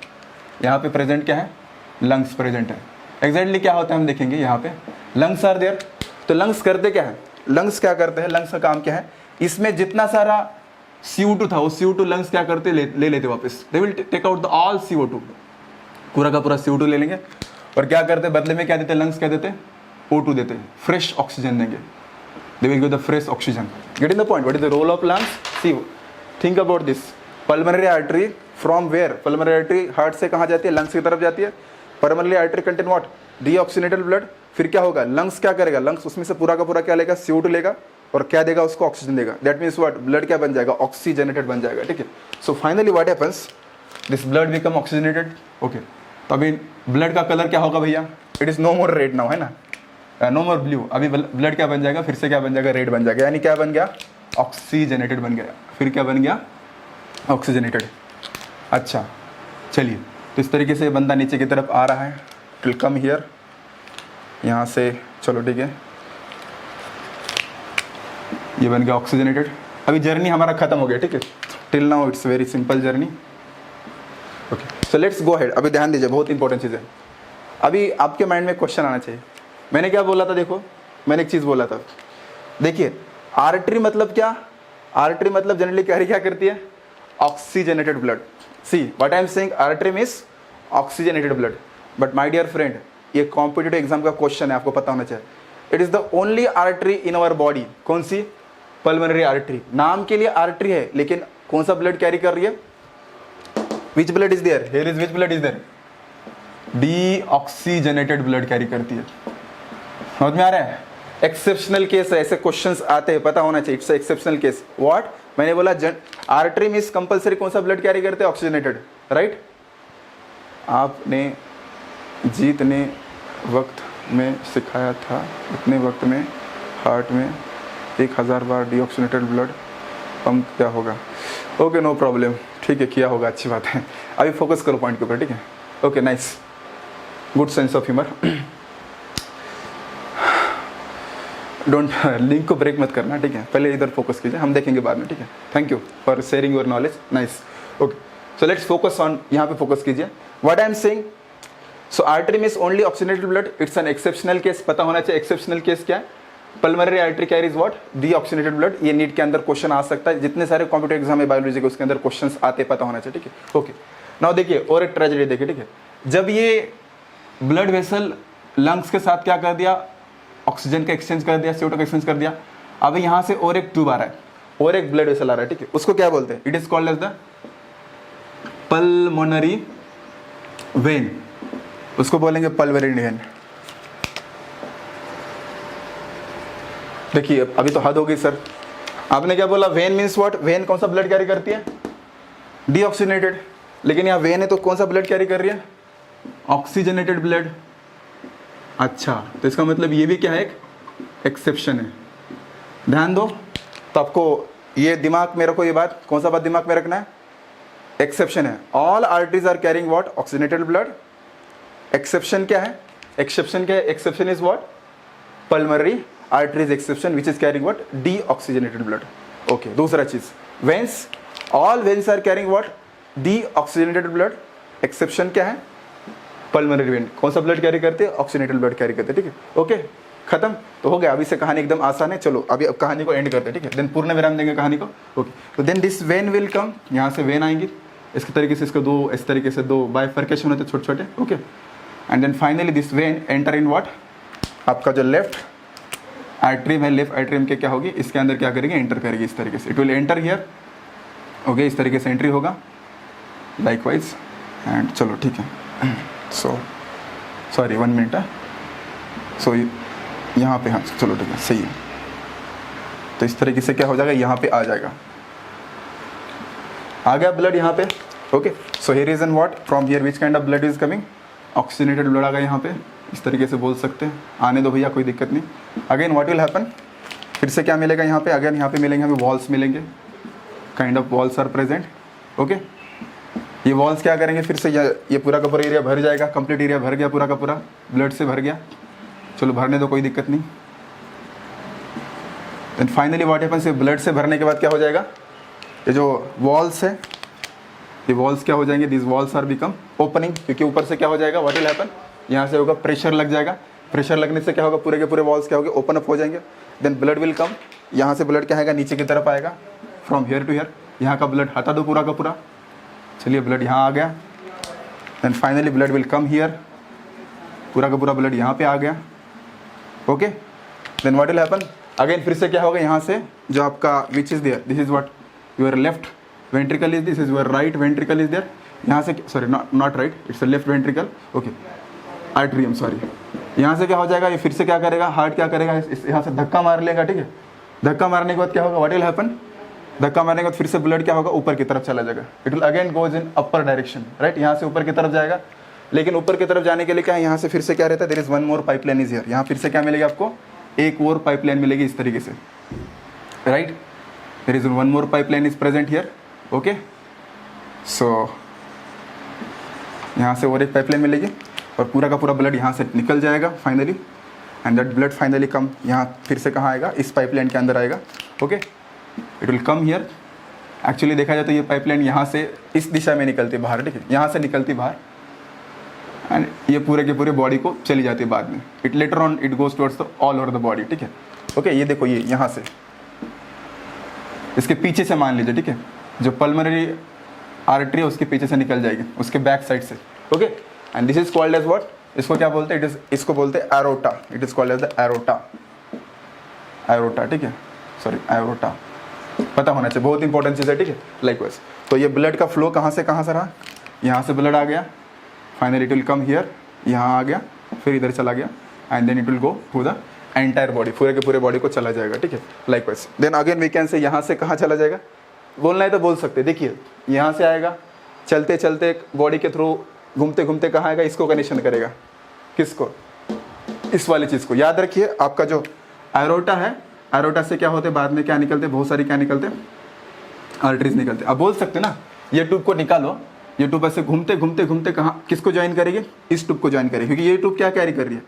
यहाँ पे प्रेजेंट क्या है, लंग्स प्रेजेंट है। एग्जैक्टली क्या होता है हम देखेंगे, यहाँ पे लंग्स आर देयर। तो लंग्स करते क्या है, लंग्स क्या करते हैं, लंग्स का काम क्या है, इसमें जितना सारा CO2 था वो CO2 लंग्स क्या करते, ले लेते वापस, they will take out the all CO2, पूरा का पूरा CO2 ले लेंगे, और क्या करते, बदले में क्या देते, लंग्स क्या देते, O2 देते, फ्रेश ऑक्सीजन देंगे, they will give the fresh oxygen. Getting the point, what is the role of lungs, see think about this. Pulmonary artery from where, pulmonary artery heart से कहाँ जाती है, लंग्स की तरफ जाती है। Pulmonary artery contain what, deoxygenated blood. फिर क्या होगा, लंग्स क्या करेगा, लंग्स उसमें से पूरा का पूरा क्या लेगा, CO2 लेगा, और क्या देगा, उसको ऑक्सीजन देगा। दैट मीन्स व्हाट, ब्लड क्या बन जाएगा, ऑक्सीजनेटेड बन जाएगा, ठीक है। So finally what happens, this blood become oxygenated, okay. तो अभी ब्लड का कलर क्या होगा भैया, it is no more red now, है ना, नो मोर ब्लू, अभी ब्लड क्या बन जाएगा, फिर से क्या बन जाएगा, रेड बन जाएगा, यानी क्या बन गया, ऑक्सीजनेटेड बन गया, फिर क्या बन गया, ऑक्सीजनेटेड। अच्छा चलिए, तो इस तरीके से बंदा नीचे की तरफ आ रहा है, टिल कम हियर, यहाँ से चलो ठीक है, ये बन गया ऑक्सीजनेटेड। अभी जर्नी हमारा खत्म हो गया, ठीक है, till now it's very simple journey. Okay so let's go head. अभी ध्यान दीजिए, बहुत इंपॉर्टेंट चीज़ है। अभी आपके माइंड में क्वेश्चन आना चाहिए, मैंने क्या बोला था, देखो मैंने एक चीज़ बोला था, देखिए आर्टरी मतलब क्या, आर्टरी मतलब जनरली क्या करती है, oxygenated blood. See what I am saying, artery means oxygenated blood. But my dear friend, ये कॉम्पिटिटिव एग्जाम का क्वेश्चन है, आपको पता होना चाहिए। It is the only artery in our body, कौन सी, पल्मोनरी आर्टरी। नाम के लिए आर्टरी है, लेकिन कौन सा ब्लड कैरी कर रही है, which blood is there, here is which blood is there, deoxygenated blood carry करती है। समझ में आ रहा है, एक्सेप्शनल केस है, ऐसे क्वेश्चंस आते हैं, पता होना चाहिए, इट्स एक्सेप्शनल केस। व्हाट मैंने बोला, आर्टरी मींस कंपलसरी कौन सा ब्लड कैरी करते हैं, ऑक्सीजनेटेड, राइट। आपने जितने वक्त में सिखाया था उतने वक्त में हार्ट में 1000 बार डीऑक्सीजनेटेड ब्लड पंप किया होगा। ओके नो प्रॉब्लम, ठीक है किया होगा, अच्छी बात है। अभी फोकस करो पॉइंट के ऊपर, ठीक है। Okay nice, good sense of humour. Don't link को ब्रेक मत करना, ठीक है, पहले इधर फोकस कीजिए, हम देखेंगे बाद में, ठीक है। Thank you for sharing your knowledge, nice. Okay so let's focus on, यहाँ पे फोकस कीजिए। What I am saying, so artery means only oxygenated blood, it's an exceptional case, पता होना चाहिए एक्सेप्शनल केस क्या है। Pulmonary artery carries what, deoxygenated blood. ये NEET के अंदर क्वेश्चन आ सकता है, जितने सारे कॉम्पिटिटिव एग्जाम है बायोलॉजी के, उसके अंदर क्वेश्चंस आते, पता होना चाहिए, ठीक है। ओके नाउ देखिए, और एक ट्रेजेडी देखिए, ठीक है। जब ये ब्लड वेसल लंग्स के साथ क्या कर दिया, ऑक्सीजन का एक्सचेंज कर दिया, CO2 का एक्सचेंज कर दिया, अब यहाँ से और एक ट्यूब आ रहा है, और एक ब्लड वेसल आ रहा है, ठीक है, उसको क्या बोलते हैं, it is called as the pulmonary vein, उसको बोलेंगे पल्मोनरी वेन। देखिए अभी तो हद हो गई सर, आपने क्या बोला, वेन मीन्स व्हाट, वेन कौन सा ब्लड कैरी करती है, डीऑक्सीजनेटेड, लेकिन यहाँ वेन है तो कौन सा ब्लड कैरी कर रही है, ऑक्सीजनेटेड ब्लड। अच्छा, तो इसका मतलब ये भी क्या है, एक एक्सेप्शन है, ध्यान दो। तो आपको ये दिमाग में रखो, ये बात, कौन सा बात दिमाग में रखना है, एक्सेप्शन है। All arteries are carrying what, oxygenated blood. Exception क्या है, एक्सेप्शन क्या है, exception is what, pulmonary arteries exception which is carrying what, deoxygenated blood. Okay, दूसरा चीज, veins, all veins are carrying what, deoxygenated blood. Exception क्या है, pulmonary vein, कौन सा ब्लड कैरी करते हैं, ऑक्सीजनेटेड ब्लड कैरी करते हैं, ठीक है। ओके खत्म, तो हो गया, अभी से कहानी एकदम आसान है। चलो अभी अब कहानी को एंड करते हैं, ठीक है, देन पूर्ण विराम देंगे कहानी को। ओके, तो then this vein will come, यहाँ से वेन आएंगी, इसके तरीके से, इसको दो, इस तरीके से दो बाइफर्केशन होते छोटे छोटे, okay. And then finally this vein enter in what, आपका जो लेफ्ट आर्टरी है, लेफ्ट आर्टरी के क्या होगी, इसके अंदर क्या करेंगे, एंटर करेगी इस तरीके से, it will enter here. Okay, इस तरीके से एंट्री होगा लाइकवाइज। एंड चलो ठीक है, सो सॉरी 1 मिनट है, सो यहाँ पे, हाँ चलो ठीक है, सही है। तो इस तरीके से क्या हो जाएगा, यहाँ पे आ जाएगा, आ गया ब्लड यहाँ पे। Okay, so here is an what, from here which kind of blood is coming, oxygenated blood आ गया यहाँ पे, इस तरीके से बोल सकते हैं, आने दो भैया कोई दिक्कत नहीं। अगेन व्हाट विल हैपन, फिर से क्या मिलेगा यहाँ पे, अगेन यहाँ पे मिलेंगे हमें वॉल्स मिलेंगे, kind of walls are present. Okay, ये वॉल्स क्या करेंगे, फिर से ये पूरा का पूरा एरिया भर जाएगा, कंप्लीट एरिया भर गया, पूरा का पूरा ब्लड से भर गया, चलो भरने दो कोई दिक्कत नहीं। Then finally what happens, blood से भरने के बाद क्या हो जाएगा, ये जो वॉल्स है, ये वॉल्स क्या हो जाएंगे, this walls are become opening, क्योंकि ऊपर से क्या हो जाएगा, व्हाट विल हैपन, यहाँ से होगा प्रेशर लग जाएगा, प्रेशर लगने से क्या होगा, पूरे के पूरे वॉल्स क्या होंगे, ओपन अप हो जाएंगे। देन ब्लड विल कम, यहाँ से ब्लड क्या आएगा, नीचे की तरफ आएगा, फ्रॉम हियर टू हियर, यहाँ का ब्लड हटा दो पूरा का पूरा, चलिए ब्लड यहाँ आ गया। Then finally blood will come here, पूरा का पूरा ब्लड यहाँ पे आ गया। Okay, then what will happen, again फिर से क्या होगा, यहाँ से जो आपका which is there, this is what your left ventricle is, this is your right ventricle is there, यहाँ से sorry not right, it's a left ventricle, okay artery, sorry. यहाँ से क्या हो जाएगा, ये फिर से क्या करेगा, हार्ट क्या करेगा, यहाँ से धक्का मार लेगा, ठीक है। धक्का मारने के बाद क्या होगा, व्हाट विल हैपन, धक्का मारने के बाद फिर से ब्लड क्या होगा, ऊपर की तरफ चला जाएगा, it will again goes in upper direction, right, यहाँ से ऊपर की तरफ जाएगा। लेकिन ऊपर की तरफ जाने के लिए क्या है, यहाँ से फिर से क्या रहता है, there is one more pipeline is here, यहाँ फिर से क्या मिलेगी आपको, एक और पाइपलाइन मिलेगी इस तरीके से, right, there is one more pipeline is present here, okay. So यहाँ से और एक पाइपलाइन मिलेगी और पूरा का पूरा ब्लड यहाँ से निकल जाएगा finally, and that blood finally कम यहाँ फिर से कहाँ आएगा, इस पाइपलाइन के अंदर आएगा, okay, it will come here. Actually देखा जाए तो ये पाइपलाइन यहाँ से इस दिशा में निकलती है बाहर, ठीक है, यहाँ से निकलती बाहर, एंड ये पूरे के पूरे बॉडी को चली जाती है बाद में, it later on it goes towards the all over the body, ठीक है, ओके। ये देखो ये यहाँ से इसके पीछे से मान लीजिए, ठीक है, जो पल्मोनरी आर्टरी है उसके पीछे से निकल जाएगी, उसके बैक साइड से, okay. And this is called as what, इसको क्या बोलते हैं, इट इज, इसको बोलते हैं aorta, it is called as the aorta, aorta, ठीक है, सॉरी एरोटा, पता होना चाहिए, बहुत इंपॉर्टेंट चीज़ है, ठीक है। लाइकवाइज तो ये ब्लड का फ्लो कहाँ से रहा, यहाँ से ब्लड आ गया, finally it will come here, यहाँ आ गया, फिर इधर चला गया, and then it will go to the entire body, पूरे के पूरे बॉडी को चला जाएगा, ठीक है। Likewise then again we can say यहाँ से कहाँ चला जाएगा, बोलना है तो बोल सकते, देखिए यहाँ से आएगा, चलते चलते बॉडी के थ्रू घूमते घूमते कहाँ आएगा, इसको कनेक्शन करेगा, किसको, इस वाली चीज़ को। याद रखिए आपका जो एरोटा है, एरोटा से क्या होते हैं बाद में, क्या निकलते हैं, बहुत सारी क्या निकलते हैं, आर्टरीज निकलते हैं। अब बोल सकते ना, ये ट्यूब को निकालो, ये ट्यूब ऐसे घूमते घूमते घूमते कहाँ, किसको ज्वाइन करेगी, इस ट्यूब को ज्वाइन करेगी, क्योंकि ये ट्यूब क्या कैरी कर रही है,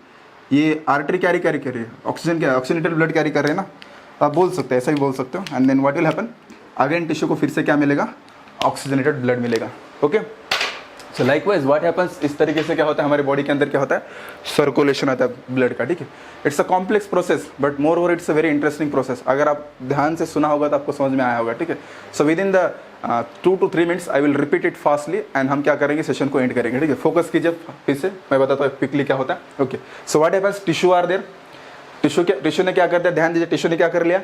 ये आर्टरी कैरी कर रही है, ऑक्सीजन क्या है, ऑक्सीजनेटेड ब्लड कैरी कर रहे हैं ना, आप बोल सकते हैं, ऐसा ही बोल सकते हो। And then what will happen, again tissue को फिर से क्या मिलेगा, ऑक्सीजनेटेड ब्लड मिलेगा, okay. So likewise what happens, इस तरीके से क्या होता है हमारे बॉडी के अंदर, क्या होता है, सर्कुलेशन आता है ब्लड का, ठीक है। It's a complex process but more over it's a very interesting process, अगर आप ध्यान से सुना होगा तो आपको समझ में आया होगा, ठीक है। So with in the 2 to 3 minutes I will repeat it fastly, and हम क्या करेंगे, सेशन को एंड करेंगे, ठीक है। फोकस कीजिए फिर से, मैं बताता हूँ क्विकली क्या होता है, okay. So what happens, tissue are there, tissue ने क्या कर दिया, ध्यान दीजिए, टिश्यू ने क्या कर लिया,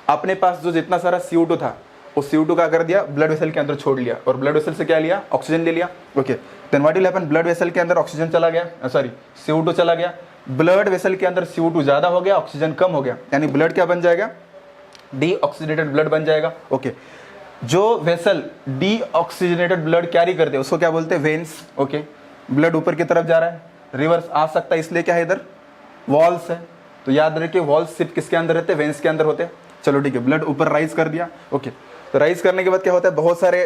अपने पास जो जितना सारा CO2 था, उस CO2 का कर दिया, ब्लड वेसल के अंदर छोड़ लिया, और ब्लड वेसल से क्या लिया, ऑक्सीजन ले लिया, okay. Then what will happen, blood vessel के अंदर ऑक्सीजन चला गया, सॉरी CO2 चला गया, ब्लड वेसल के अंदर CO2 ज्यादा हो गया, ऑक्सीजन कम हो गया, यानी ब्लड क्या बन जाएगा, डीऑक्सीजनेटेड ब्लड बन जाएगा, ओके। जो वेसल डीऑक्सीजनेटेड ब्लड कैरी करते हैं उसको क्या बोलते हैं, वेन्स, ओके। ब्लड ऊपर की तरफ जा रहा है, रिवर्स आ सकता है, इसलिए क्या है, इधर वॉल्स है, तो याद रखिए वॉल्स सिर्फ किसके अंदर रहते हैं, वेन्स के अंदर होते हैं। चलो ठीक है, ब्लड ऊपर राइज कर दिया, ओके। तो राइज करने के बाद क्या होता है, बहुत सारे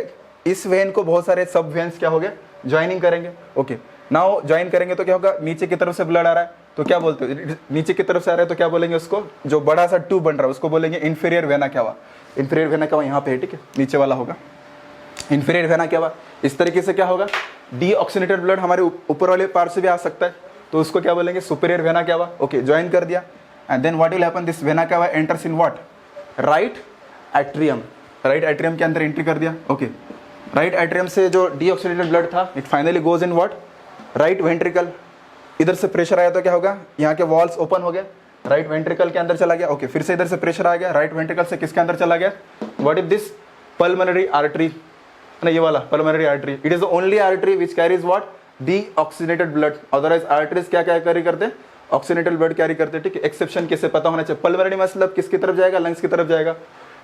इस वेन को बहुत सारे सब वेन्स क्या हो गए, ज्वाइनिंग करेंगे, ओके। नाउ ज्वाइन करेंगे तो क्या होगा, नीचे की तरफ से ब्लड आ रहा है तो क्या बोलते हैं, नीचे की तरफ से आ रहा है तो क्या बोलेंगे उसको, जो बड़ा सा ट्यूब बन रहा है उसको बोलेंगे इंफीरियर वेना क्या हुआ, इंफीरियर वेना क्या हुआ, यहाँ पे है, ठीक है, नीचे वाला होगा इंफीरियर वेना क्या हुआ। इस तरीके से क्या होगा, डीऑक्सीजनेटेड ब्लड हमारे ऊपर वाले पार्ट से भी आ सकता है, तो उसको क्या बोलेंगे, सुपीरियर वेना क्या हुआ, ओके, ज्वाइन कर दिया। And then what will happen, this vena क्या हुआ, enters in what, right atrium, right atrium के अंदर एंट्री कर दिया, ओके। राइट एट्रियम से जो डीऑक्सीजनेटेड ब्लड था, it finally goes in what, right ventricle, इधर से प्रेशर आया तो क्या होगा, यहाँ के वॉल्स ओपन हो गए, राइट वेंट्रिकल के अंदर चला गया, ओके। फिर से इधर से प्रेशर आ गया, राइट वेंट्रिकल से किसके अंदर चला गया, what is this, pulmonary artery, ना ये वाला pulmonary artery, it is the only artery which carries what, deoxygenated blood, otherwise arteries क्या क्या कैरी करते हैं, ऑक्सीजनेटेड ब्लड कैरी करते हैं, ठीक है। एक्सेप्शन किसे पता होना चाहिए, पल्मोनरी मतलब किसकी तरफ जाएगा, लंग्स की तरफ जाएगा,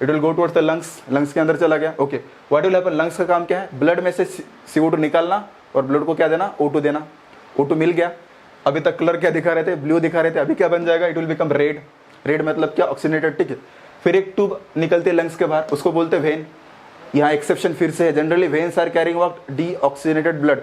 it will go towards the lungs, lungs के अंदर चला गया, okay. What will happen, lungs का काम क्या है, ब्लड में से CO2 निकालना और ब्लड को क्या देना, O2 देना, O2 मिल गया। अभी तक कलर क्या दिखा रहे थे, ब्लू दिखा रहे थे, अभी क्या बन जाएगा, it will become red, red मतलब क्या, ऑक्सीजनेटेड, ठीक है। फिर एक ट्यूब निकलती है लंग्स के बाहर, उसको बोलते हैं वेन, यहाँ एक्सेप्शन फिर से है, generally veins are carrying what, deoxygenated blood,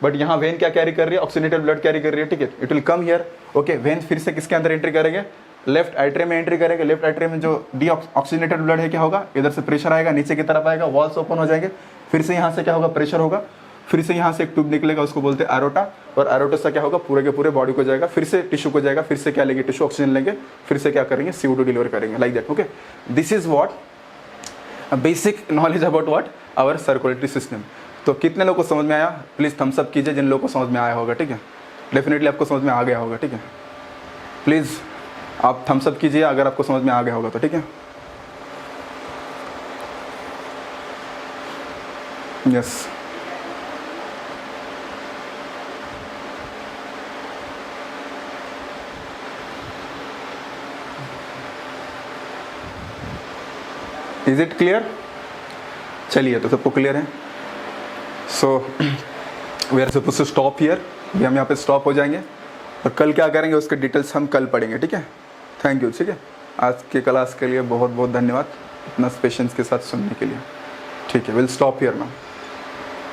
but यहाँ वेन क्या कैरी कर रही है, ऑक्सीजनेटेड ब्लड कैरी कर रही है, ठीक है। It will come here, okay. When फिर से किसके अंदर एंट्री करेंगे, लेफ्ट एट्रियम में एंट्री करेंगे, लेफ्ट एट्रियम में जो डीऑक्सीजनेटेड ब्लड है क्या होगा, इधर से प्रेशर आएगा, नीचे की तरफ आएगा, वॉल्स ओपन हो जाएंगे, फिर से यहाँ से क्या होगा, प्रेशर होगा, फिर से यहाँ से एक ट्यूब निकलेगा, उसको बोलते हैं एरोटा, और एरोटा से क्या होगा, पूरे के पूरे बॉडी को जाएगा, फिर से टिश्यू को जाएगा, फिर से क्या लेंगे, टिश्यू ऑक्सीजन लेंगे, फिर से क्या करेंगे, CO2 डिलीवर करेंगे, like that, okay. This is what basic knowledge about what our circulatory system. तो कितने लोगों को समझ में आया, प्लीज थम्स अप कीजिए जिन लोगों को समझ में आया होगा, ठीक है। डेफिनेटली आपको समझ में आ गया होगा, ठीक है। प्लीज आप थम्स अप कीजिए अगर आपको समझ में आ गया होगा तो, ठीक है। यस, इज इट क्लियर, चलिए तो सबको क्लियर है। So we are suppose to stop here, भी हम यहाँ पे स्टॉप हो जाएंगे और कल क्या करेंगे उसके डिटेल्स हम कल पढ़ेंगे, ठीक है। थैंक यू, ठीक है। आज की क्लास के लिए बहुत बहुत धन्यवाद, इतना पेशेंस के साथ सुनने के लिए। ठीक है, विल स्टॉप हियर नाउ।